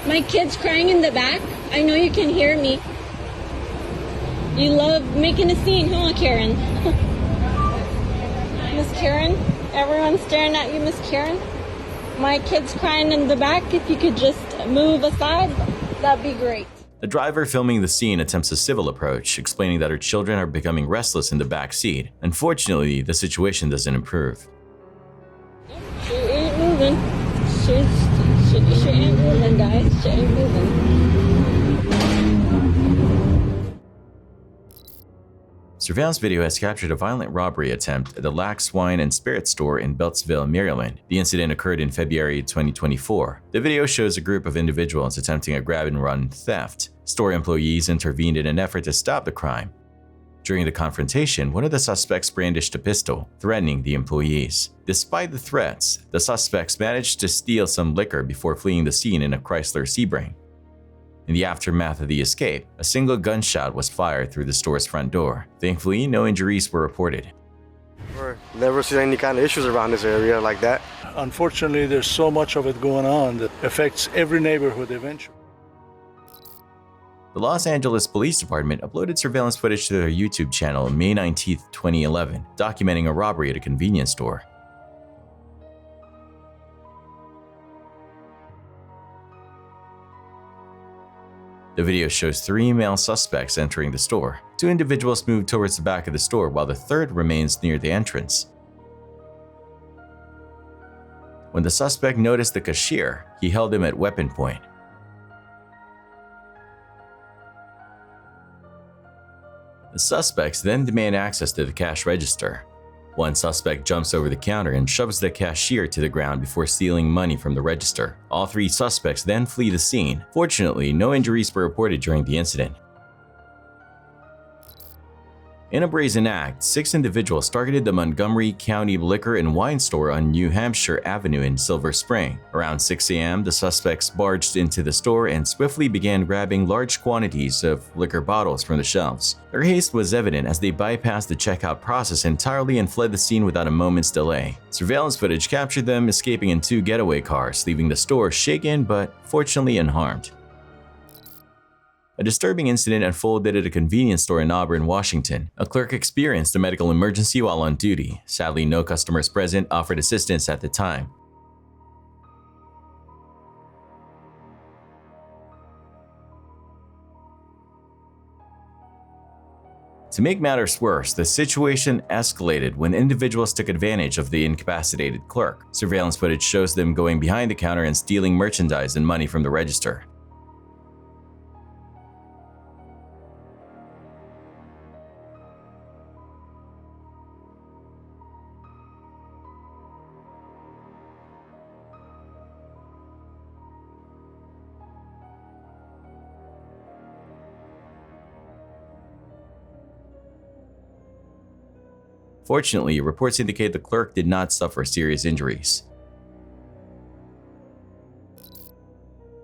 My kid's crying in the back. I know you can hear me. You love making a scene, huh, Karen? Miss Karen? Everyone's staring at you, Miss Karen? My kid's crying in the back. If you could just move aside, that'd be great. The driver filming the scene attempts a civil approach, explaining that her children are becoming restless in the back seat. Unfortunately, the situation doesn't improve. She ain't moving. She ain't moving, guys. She ain't moving. Surveillance video has captured a violent robbery attempt at the Lax Wine and Spirit store in Beltsville, Maryland. The incident occurred in February 2024. The video shows a group of individuals attempting a grab-and-run theft. Store employees intervened in an effort to stop the crime. During the confrontation, one of the suspects brandished a pistol, threatening the employees. Despite the threats, the suspects managed to steal some liquor before fleeing the scene in a Chrysler Sebring. In the aftermath of the escape, a single gunshot was fired through the store's front door. Thankfully, no injuries were reported. Never seen any kind of issues around this area like that. Unfortunately, there's so much of it going on that affects every neighborhood eventually. The Los Angeles Police Department uploaded surveillance footage to their YouTube channel on May 19, 2011, documenting a robbery at a convenience store. The video shows 3 male suspects entering the store. 2 individuals move towards the back of the store while the third remains near the entrance. When the suspect noticed the cashier, he held him at weapon point. The suspects then demand access to the cash register. One suspect jumps over the counter and shoves the cashier to the ground before stealing money from the register. All 3 suspects then flee the scene. Fortunately, no injuries were reported during the incident. In a brazen act, 6 individuals targeted the Montgomery County Liquor and Wine Store on New Hampshire Avenue in Silver Spring. Around 6 a.m., the suspects barged into the store and swiftly began grabbing large quantities of liquor bottles from the shelves. Their haste was evident as they bypassed the checkout process entirely and fled the scene without a moment's delay. Surveillance footage captured them escaping in 2 getaway cars, leaving the store shaken but fortunately unharmed. A disturbing incident unfolded at a convenience store in Auburn, Washington. A clerk experienced a medical emergency while on duty. Sadly, no customers present offered assistance at the time. To make matters worse, the situation escalated when individuals took advantage of the incapacitated clerk. Surveillance footage shows them going behind the counter and stealing merchandise and money from the register. Fortunately, reports indicate the clerk did not suffer serious injuries.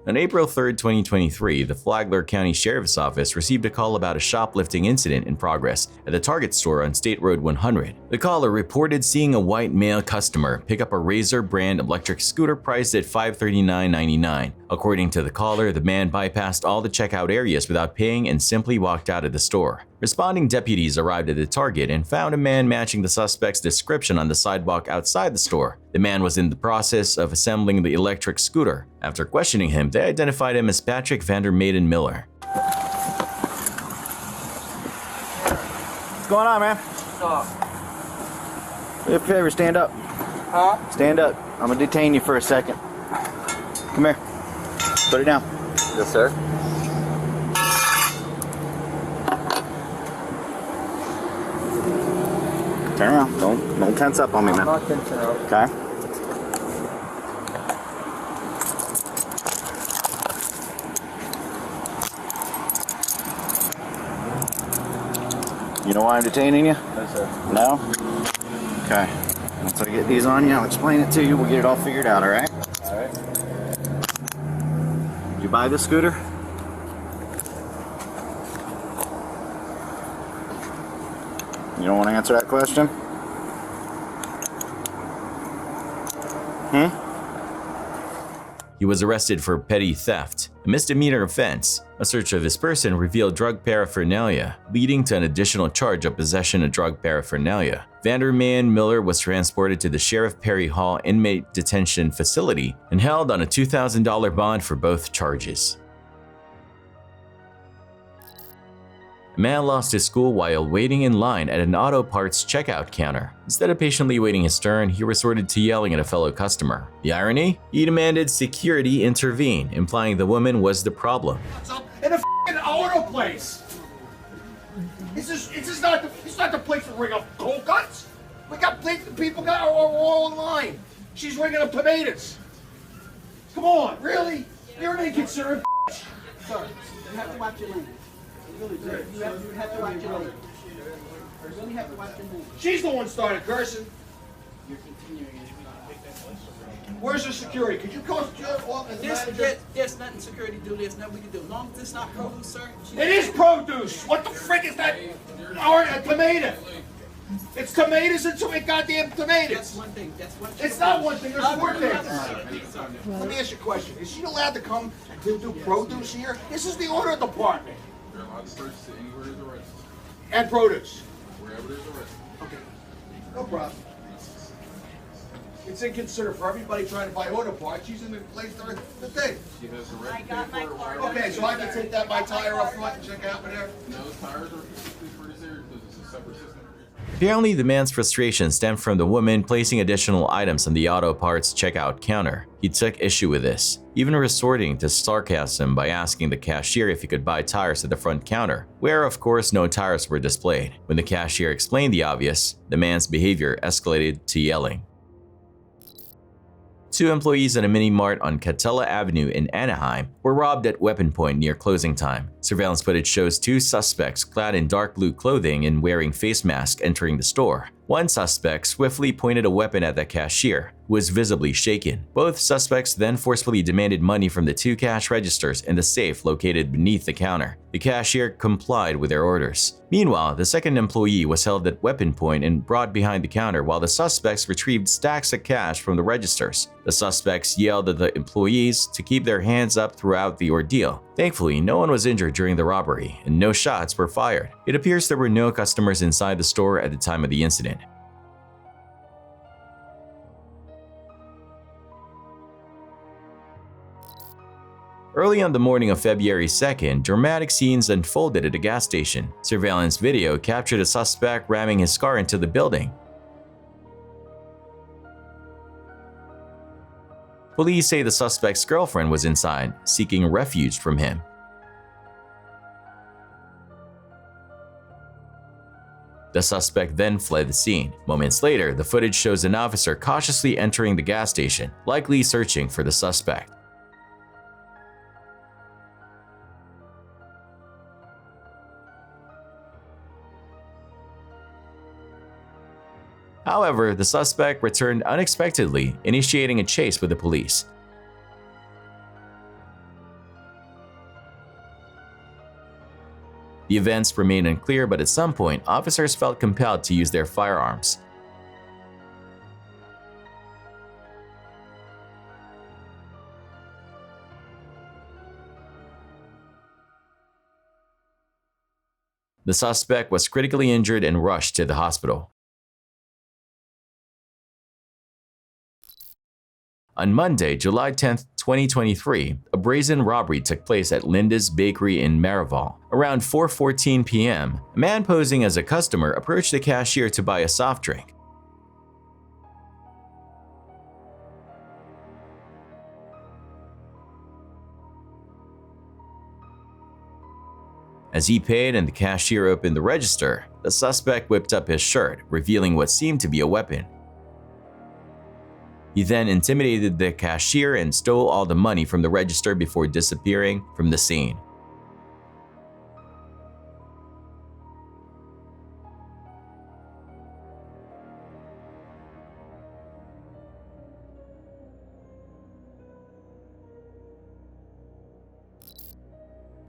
On April 3, 2023, the Flagler County Sheriff's Office received a call about a shoplifting incident in progress at the Target store on State Road 100. The caller reported seeing a white male customer pick up a Razor brand electric scooter priced at $539.99. According to the caller, the man bypassed all the checkout areas without paying and simply walked out of the store. Responding deputies arrived at the Target and found a man matching the suspect's description on the sidewalk outside the store. The man was in the process of assembling the electric scooter. After questioning him, they identified him as Patrick Vandermaiden Miller. What's going on, man? Do me a favor, stand up. Huh? Stand up. I'm gonna detain you for a second. Come here. Put it down. Yes, sir. Turn around. Don't tense up on me, man. I'm not tensing up. Okay. You know why I'm detaining you? No, sir. No? Okay. Once I get these on you, I'll explain it to you. We'll get it all figured out, all right? All right. Did you buy this scooter? You don't want to answer that question? He was arrested for petty theft, a misdemeanor offense. A search of his person revealed drug paraphernalia, leading to an additional charge of possession of drug paraphernalia. Vandermaiden Miller was transported to the Sheriff Perry Hall inmate detention facility and held on a $2,000 bond for both charges. A man lost his cool while waiting in line at an auto parts checkout counter. Instead of patiently waiting his turn, he resorted to yelling at a fellow customer. The irony? He demanded security intervene, implying the woman was the problem. In a f***ing auto place. It's not the place to ring up cold cuts. We got people are all in line. She's ringing up tomatoes. Come on, really? You're an inconsiderate. Sorry, you have to watch your language. You have to watch your language. You really have to watch your language. She's the one started cursing. You're continuing it. Where's the security? Could you call the manager? There's nothing security do. There's nothing we can do. As long as it's not produce, sir. It is produce. What the frick is that? A tomato. It's tomatoes and goddamn tomatoes. That's one thing. It's not one thing. There's four things. Let me ask you a question. Is she allowed to come and do produce here? This is the order department. They're allowed to purchase it anywhere there's a register. And produce. Wherever there's a register. Okay. No problem. It's inconsiderate for everybody trying to buy auto parts. She's in the place for the thing. She has the right to pay for it. Okay, so I can take that my tire up front and check out there? No, tires are specifically for this area because it's a separate system. Apparently, the man's frustration stemmed from the woman placing additional items on the auto parts checkout counter. He took issue with this, even resorting to sarcasm by asking the cashier if he could buy tires at the front counter, where of course no tires were displayed. When the cashier explained the obvious, the man's behavior escalated to yelling. Two employees at a mini-mart on Catella Avenue in Anaheim were robbed at weapon point near closing time. Surveillance footage shows two suspects clad in dark blue clothing and wearing face masks entering the store. One suspect swiftly pointed a weapon at the cashier, who was visibly shaken. Both suspects then forcefully demanded money from the two cash registers in the safe located beneath the counter. The cashier complied with their orders. Meanwhile, the second employee was held at weapon point and brought behind the counter while the suspects retrieved stacks of cash from the registers. The suspects yelled at the employees to keep their hands up throughout the ordeal. Thankfully, no one was injured during the robbery and no shots were fired. It appears there were no customers inside the store at the time of the incident. Early on the morning of February 2nd, dramatic scenes unfolded at a gas station. Surveillance video captured a suspect ramming his car into the building. Police say the suspect's girlfriend was inside, seeking refuge from him. The suspect then fled the scene. Moments later, the footage shows an officer cautiously entering the gas station, likely searching for the suspect. However, the suspect returned unexpectedly, initiating a chase with the police. The events remained unclear, but at some point, officers felt compelled to use their firearms. The suspect was critically injured and rushed to the hospital. On Monday, July 10, 2023, a brazen robbery took place at Linda's Bakery in Marival. Around 4:14 p.m., a man posing as a customer approached the cashier to buy a soft drink. As he paid and the cashier opened the register, the suspect whipped up his shirt, revealing what seemed to be a weapon. He then intimidated the cashier and stole all the money from the register before disappearing from the scene.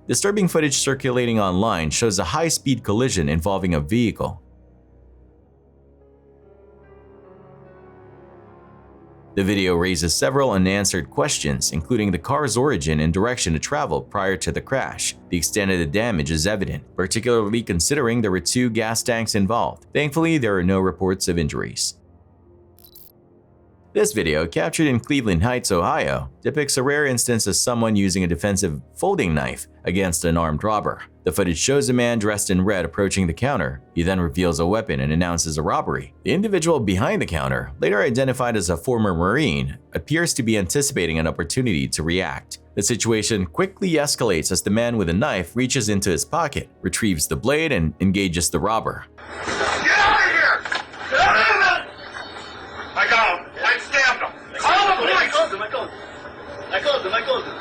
Disturbing footage circulating online shows a high-speed collision involving a vehicle. The video raises several unanswered questions, including the car's origin and direction of travel prior to the crash. The extent of the damage is evident, particularly considering there were 2 gas tanks involved. Thankfully, there are no reports of injuries. This video, captured in Cleveland Heights, Ohio, depicts a rare instance of someone using a defensive folding knife against an armed robber. The footage shows a man dressed in red approaching the counter. He then reveals a weapon and announces a robbery. The individual behind the counter, later identified as a former Marine, appears to be anticipating an opportunity to react. The situation quickly escalates as the man with a knife reaches into his pocket, retrieves the blade, and engages the robber. Get out of here! Get out of here! I got him. I stabbed him. Call the police! I called him.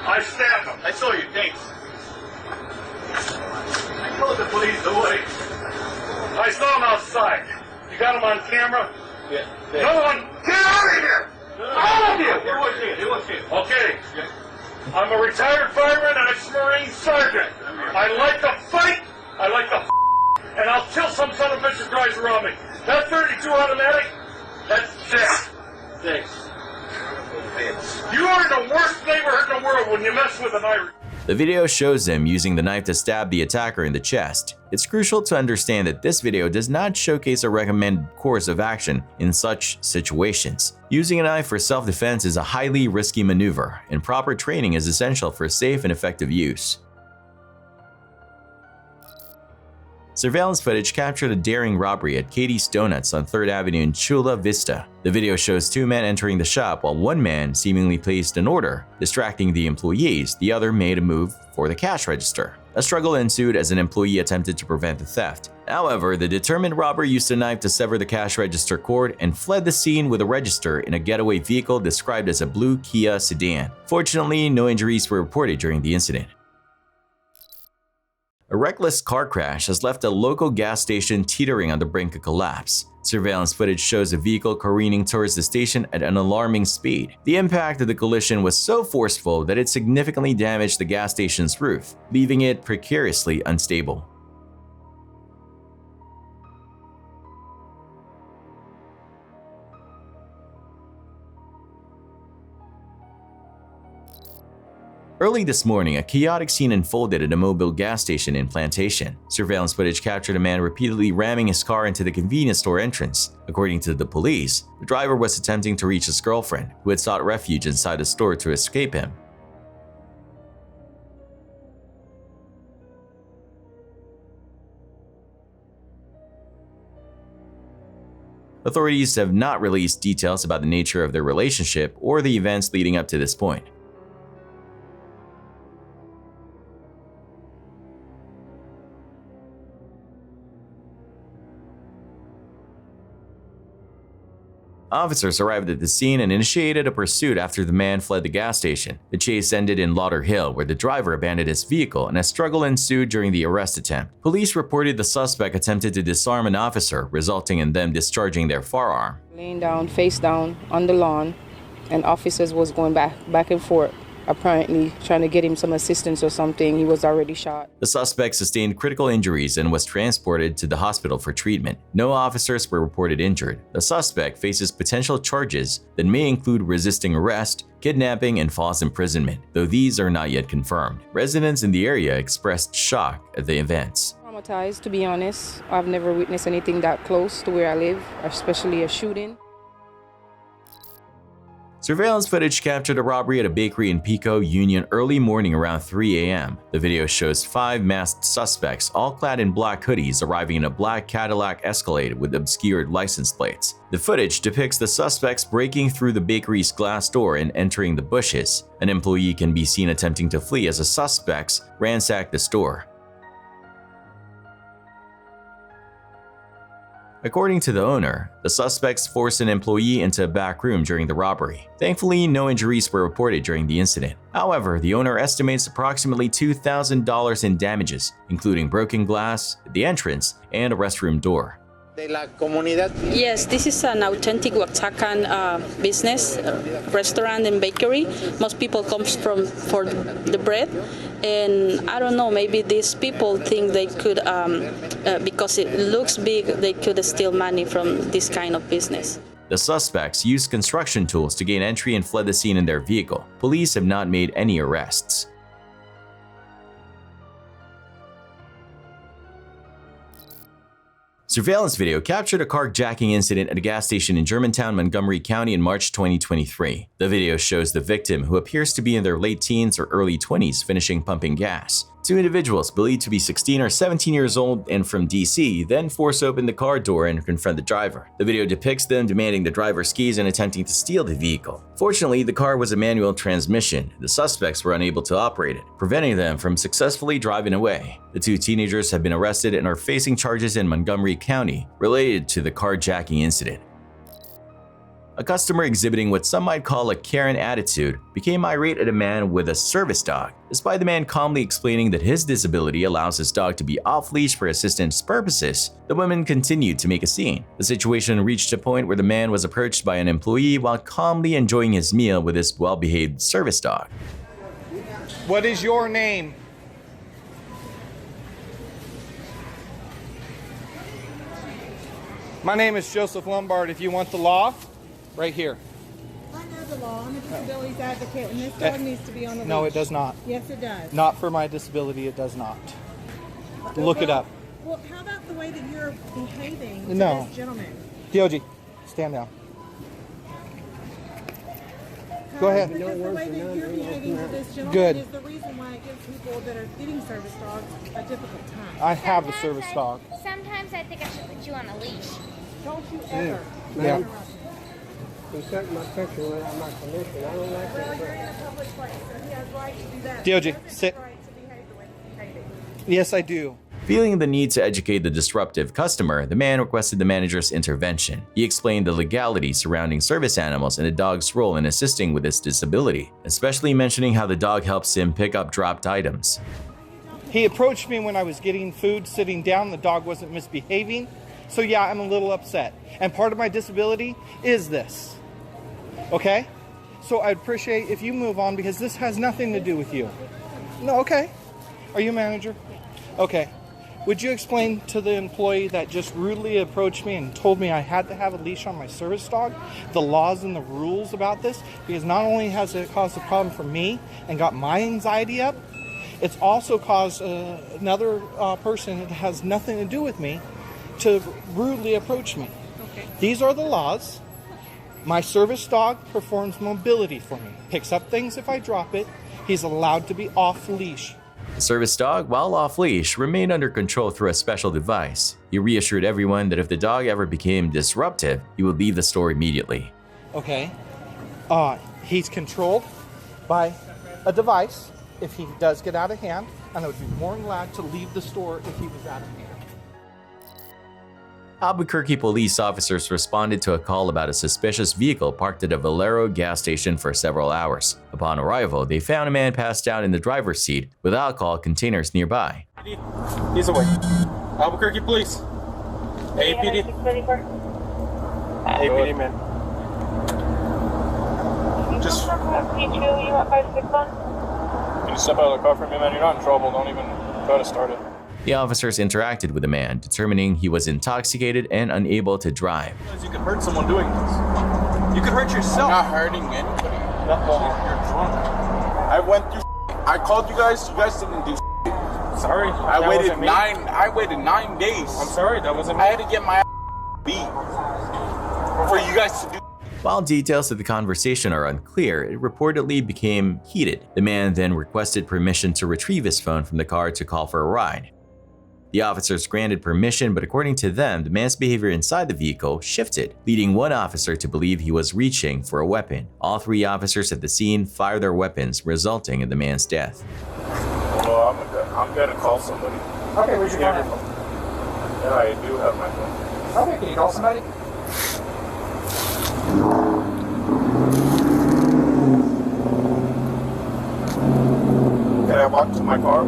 I stabbed him. I saw you, thanks. I called the police, don't worry. I saw him outside. You got him on camera? Yeah. No one, get out of here! All of you! It was here. Okay. I'm a retired fireman and ex-Marine sergeant. I like to fight, I like to and I'll kill some son of a bitch that drives around me. That 32 automatic, that's death. Thanks. You are in the worst neighborhood in the world when you mess with an Irish. The video shows him using the knife to stab the attacker in the chest. It's crucial to understand that this video does not showcase a recommended course of action in such situations. Using a knife for self-defense is a highly risky maneuver, and proper training is essential for safe and effective use. Surveillance footage captured a daring robbery at Katie's Donuts on 3rd Avenue in Chula Vista. The video shows 2 men entering the shop while one man seemingly placed an order. Distracting the employees, the other made a move for the cash register. A struggle ensued as an employee attempted to prevent the theft. However, the determined robber used a knife to sever the cash register cord and fled the scene with a register in a getaway vehicle described as a blue Kia sedan. Fortunately, no injuries were reported during the incident. A reckless car crash has left a local gas station teetering on the brink of collapse. Surveillance footage shows a vehicle careening towards the station at an alarming speed. The impact of the collision was so forceful that it significantly damaged the gas station's roof, leaving it precariously unstable. Early this morning, a chaotic scene unfolded at a mobile gas station in Plantation. Surveillance footage captured a man repeatedly ramming his car into the convenience store entrance. According to the police, the driver was attempting to reach his girlfriend, who had sought refuge inside the store to escape him. Authorities have not released details about the nature of their relationship or the events leading up to this point. Officers arrived at the scene and initiated a pursuit after the man fled the gas station. The chase ended in Lauderhill, where the driver abandoned his vehicle and a struggle ensued during the arrest attempt. Police reported the suspect attempted to disarm an officer, resulting in them discharging their firearm. Laying down, face down, on the lawn, and officers was going back and forth, apparently trying to get him some assistance or something. He was already shot. The suspect sustained critical injuries and was transported to the hospital for treatment. No officers were reported injured. The suspect faces potential charges that may include resisting arrest, kidnapping, and false imprisonment, though these are not yet confirmed. Residents in the area expressed shock at the events. Traumatized, to be honest. I've never witnessed anything that close to where I live, especially a shooting. Surveillance footage captured a robbery at a bakery in Pico Union early morning around 3 a.m. The video shows 5 masked suspects, all clad in black hoodies, arriving in a black Cadillac Escalade with obscured license plates. The footage depicts the suspects breaking through the bakery's glass door and entering the bushes. An employee can be seen attempting to flee as the suspects ransack the store. According to the owner, the suspects forced an employee into a back room during the robbery. Thankfully, no injuries were reported during the incident. However, the owner estimates approximately $2,000 in damages, including broken glass, the entrance, and a restroom door. Yes, this is an authentic Oaxacan business, restaurant and bakery. Most people come for the bread, and I don't know, maybe these people think they could, because it looks big, they could steal money from this kind of business. The suspects used construction tools to gain entry and fled the scene in their vehicle. Police have not made any arrests. Surveillance video captured a carjacking incident at a gas station in Germantown, Montgomery County in March 2023. The video shows the victim, who appears to be in their late teens or early 20s, finishing pumping gas. 2 individuals believed to be 16 or 17 years old and from DC then force open the car door and confront the driver. The video depicts them demanding the driver's keys and attempting to steal the vehicle. Fortunately, the car was a manual transmission. The suspects were unable to operate it, preventing them from successfully driving away. The 2 teenagers have been arrested and are facing charges in Montgomery County related to the carjacking incident. A customer exhibiting what some might call a Karen attitude became irate at a man with a service dog. Despite the man calmly explaining that his disability allows his dog to be off-leash for assistance purposes, the woman continued to make a scene. The situation reached a point where the man was approached by an employee while calmly enjoying his meal with his well-behaved service dog. What is your name? My name is Joseph Lombard. If you want the law, right here. I know the law. I'm a disabilities advocate, and this dog needs to be on the leash. No, it does not. Yes, it does. Not for my disability, it does not. Look it up. Well, how about the way that you're behaving to No. this gentleman? Dioji, stand down. Go ahead. Because the way that you're behaving to this gentleman Good. is the reason why it gives people that are getting service dogs a difficult time. I have a service dog. Sometimes I think I should put you on a leash. Don't you ever. Yeah. He took my picture without my permission. I don't like that. Well, you're in a public place, so he has right to do that. Dioji, sit. Yes, I do. Feeling the need to educate the disruptive customer, the man requested the manager's intervention. He explained the legalities surrounding service animals and the dog's role in assisting with his disability, especially mentioning how the dog helps him pick up dropped items. He approached me when I was getting food, sitting down. The dog wasn't misbehaving. So yeah, I'm a little upset. And part of my disability is this. Okay? So I'd appreciate if you move on, because this has nothing to do with you. No, okay. Are you a manager? Okay. Would you explain to the employee that just rudely approached me and told me I had to have a leash on my service dog, the laws and the rules about this? Because not only has it caused a problem for me and got my anxiety up, it's also caused another person that has nothing to do with me to rudely approach me. Okay. These are the laws. My service dog performs mobility for me, picks up things if I drop it. He's allowed to be off leash. The service dog, while off-leash, remained under control through a special device. He reassured everyone that if the dog ever became disruptive, he would leave the store immediately. Okay. He's controlled by a device if he does get out of hand, and I would be more than glad to leave the store if he was out of hand. Albuquerque police officers responded to a call about a suspicious vehicle parked at a Valero gas station for several hours. Upon arrival, they found a man passed out in the driver's seat with alcohol containers nearby. He's away. Albuquerque police. APD. APD, man. Just. Can you step out of the car for me, man? You're not in trouble. Don't even try to start it. The officers interacted with the man, determining he was intoxicated and unable to drive. You could hurt someone doing this. You could hurt yourself. I'm not hurting anybody. You're drunk. I went through. I called you guys. You guys didn't do. Sorry. I waited 9 days. I'm sorry. That wasn't me. I had to get my beat for you guys to do. While details of the conversation are unclear, it reportedly became heated. The man then requested permission to retrieve his phone from the car to call for a ride. The officers granted permission, but according to them, the man's behavior inside the vehicle shifted, leading one officer to believe he was reaching for a weapon. All 3 officers at the scene fired their weapons, resulting in the man's death. Well, I'm gonna call somebody. Okay, where's your phone? Yeah, I do have my phone. Okay, can you call somebody? Can I walk to my car?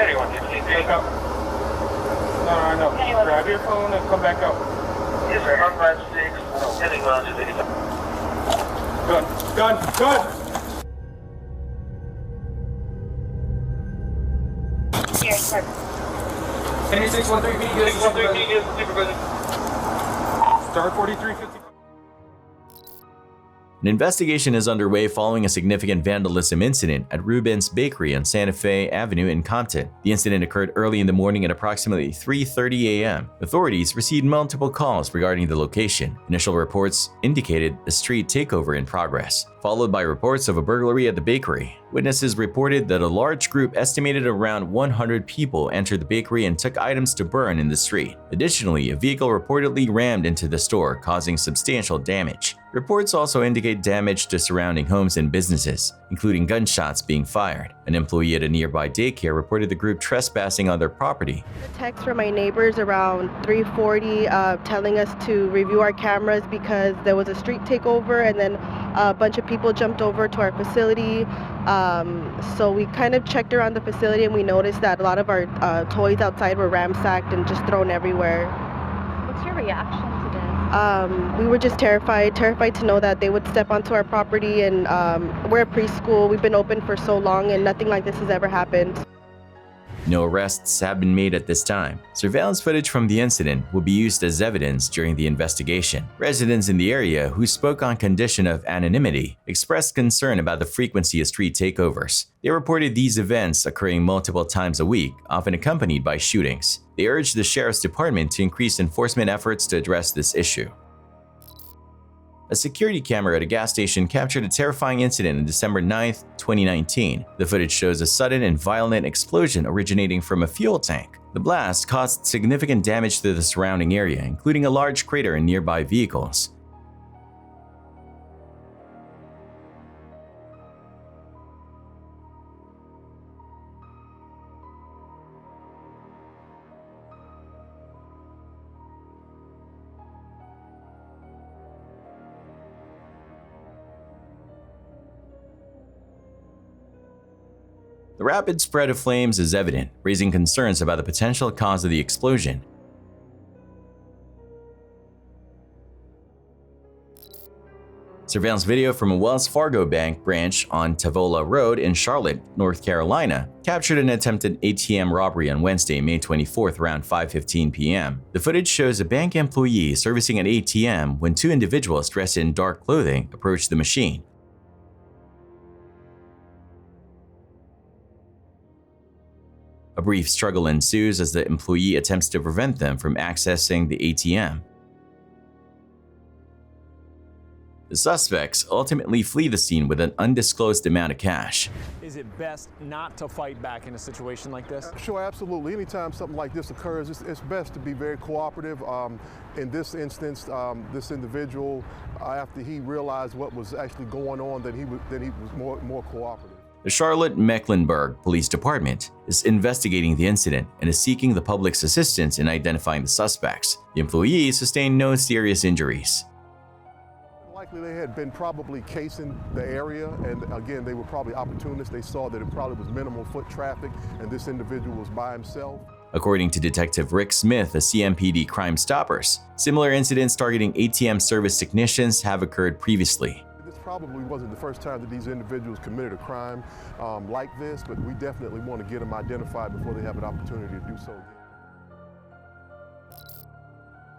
Anyone, can you please back up? No, no. Grab your phone and come back out. Yes, sir. 156. Heading on to the Gun! Yes, sir. 613 supervision. Star 4350. An investigation is underway following a significant vandalism incident at Ruben's Bakery on Santa Fe Avenue in Compton. The incident occurred early in the morning at approximately 3:30 a.m. Authorities received multiple calls regarding the location. Initial reports indicated a street takeover in progress, followed by reports of a burglary at the bakery. Witnesses reported that a large group estimated around 100 people entered the bakery and took items to burn in the street. Additionally, a vehicle reportedly rammed into the store, causing substantial damage. Reports also indicate damage to surrounding homes and businesses, including gunshots being fired. An employee at a nearby daycare reported the group trespassing on their property. A text from my neighbors around 3:40 telling us to review our cameras because there was a street takeover and then a bunch of people jumped over to our facility. So we kind of checked around the facility and we noticed that a lot of our toys outside were ransacked and just thrown everywhere. What's your reaction to this? We were just terrified to know that they would step onto our property, and we're a preschool. We've been open for so long and nothing like this has ever happened. No arrests have been made at this time. Surveillance footage from the incident will be used as evidence during the investigation. Residents in the area who spoke on condition of anonymity expressed concern about the frequency of street takeovers. They reported these events occurring multiple times a week, often accompanied by shootings. They urged the sheriff's department to increase enforcement efforts to address this issue. A security camera at a gas station captured a terrifying incident on December 9, 2019. The footage shows a sudden and violent explosion originating from a fuel tank. The blast caused significant damage to the surrounding area, including a large crater in nearby vehicles. The rapid spread of flames is evident, raising concerns about the potential cause of the explosion. Surveillance video from a Wells Fargo bank branch on Tavola Road in Charlotte, North Carolina, captured an attempted ATM robbery on Wednesday, May 24th around 5:15 p.m. The footage shows a bank employee servicing an ATM when 2 individuals dressed in dark clothing approached the machine. A brief struggle ensues as the employee attempts to prevent them from accessing the ATM. The suspects ultimately flee the scene with an undisclosed amount of cash. Is it best not to fight back in a situation like this? Sure, absolutely. Anytime something like this occurs, it's best to be very cooperative. In this instance, this individual, after he realized what was actually going on, then he was more cooperative. The Charlotte-Mecklenburg Police Department is investigating the incident and is seeking the public's assistance in identifying the suspects. The employees sustained no serious injuries. Likely they had been probably casing the area, and again, they were probably opportunists. They saw that it probably was minimal foot traffic, and this individual was by himself. According to Detective Rick Smith of CMPD Crime Stoppers, similar incidents targeting ATM service technicians have occurred previously. This probably wasn't the first time that these individuals committed a crime like this, but we definitely want to get them identified before they have an opportunity to do so again.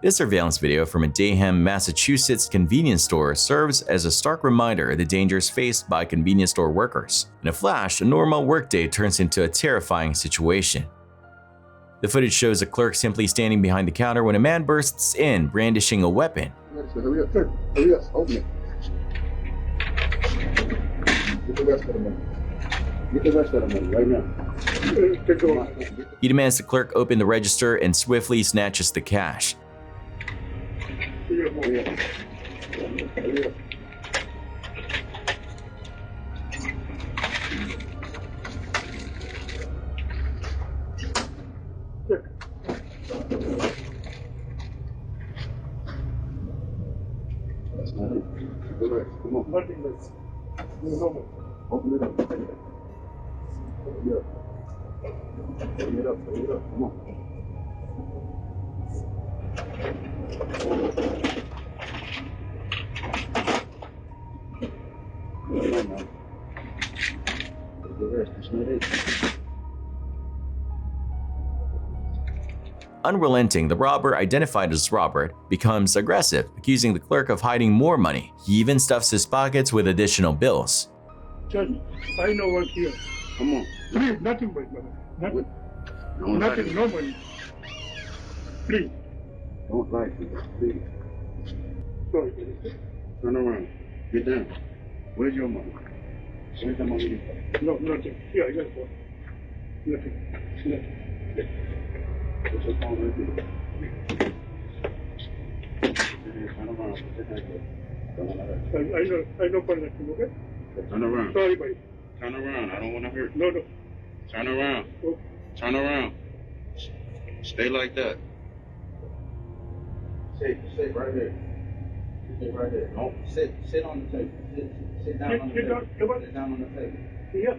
This surveillance video from a Dayham, Massachusetts convenience store serves as a stark reminder of the dangers faced by convenience store workers. In a flash, a normal workday turns into a terrifying situation. The footage shows a clerk simply standing behind the counter when a man bursts in, brandishing a weapon. Hurry up, sir. Hurry up. Open it. Get the rest of the money. Get the rest of the money right now. He demands the clerk open the register and swiftly snatches the cash. Hurry up. Hurry up. That's not it. Go right. Come on. Nothing less. Open it up. Open it up. Open it up. Open it up. Come on. Unrelenting, the robber, identified as Robert, becomes aggressive, accusing the clerk of hiding more money. He even stuffs his pockets with additional bills. Judge, I know what's here. Come on. Please, nothing but money. Nothing. Don't Nothing, no money. Please. Don't lie to me, please. Sorry. Turn around. Get down. Where's your money? Where's the money? No, nothing. Here, I got one. Nothing. Nothing. What's your phone right there? Turn around. Put your hand up. Don't let her. I know for nothing, okay? Turn around. Sorry, buddy. Turn around. I don't want to hurt. No, no. Turn around. Oh. Turn around. Stay like that. Sit right there. Sit right there. Don't sit on the table. Sit down on the table. Sit down on the table. Yeah.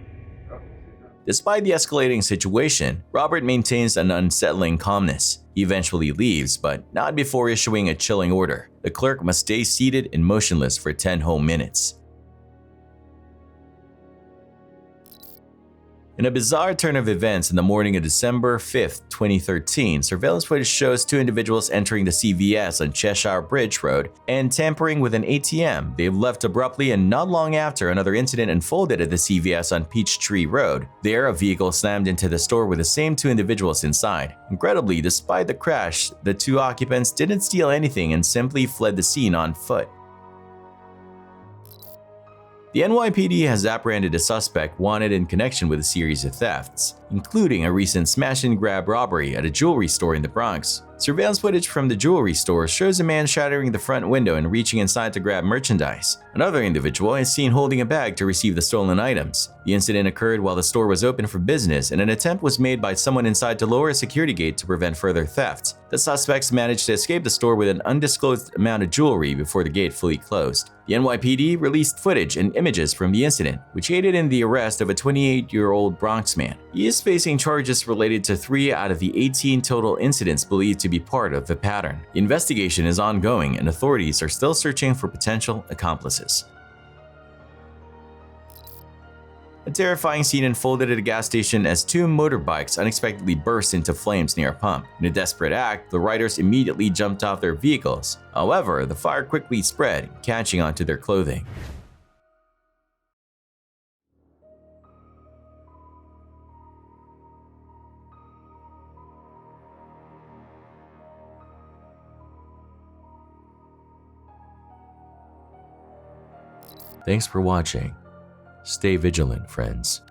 Despite the escalating situation, Robert maintains an unsettling calmness. He eventually leaves, but not before issuing a chilling order. The clerk must stay seated and motionless for 10 whole minutes. In a bizarre turn of events in the morning of December 5, 2013, surveillance footage shows two individuals entering the CVS on Cheshire Bridge Road and tampering with an ATM. They left abruptly, and not long after, another incident unfolded at the CVS on Peachtree Road. There, a vehicle slammed into the store with the same two individuals inside. Incredibly, despite the crash, the two occupants didn't steal anything and simply fled the scene on foot. The NYPD has apprehended a suspect wanted in connection with a series of thefts, including a recent smash-and-grab robbery at a jewelry store in the Bronx. Surveillance footage from the jewelry store shows a man shattering the front window and reaching inside to grab merchandise. Another individual is seen holding a bag to receive the stolen items. The incident occurred while the store was open for business, and an attempt was made by someone inside to lower a security gate to prevent further theft. The suspects managed to escape the store with an undisclosed amount of jewelry before the gate fully closed. The NYPD released footage and images from the incident, which aided in the arrest of a 28-year-old Bronx man. He is facing charges related to 3 out of the 18 total incidents believed to be part of the pattern. The investigation is ongoing, and authorities are still searching for potential accomplices. A terrifying scene unfolded at a gas station as two motorbikes unexpectedly burst into flames near a pump. In a desperate act, the riders immediately jumped off their vehicles. However, the fire quickly spread, catching onto their clothing. Thanks for watching. Stay vigilant, friends.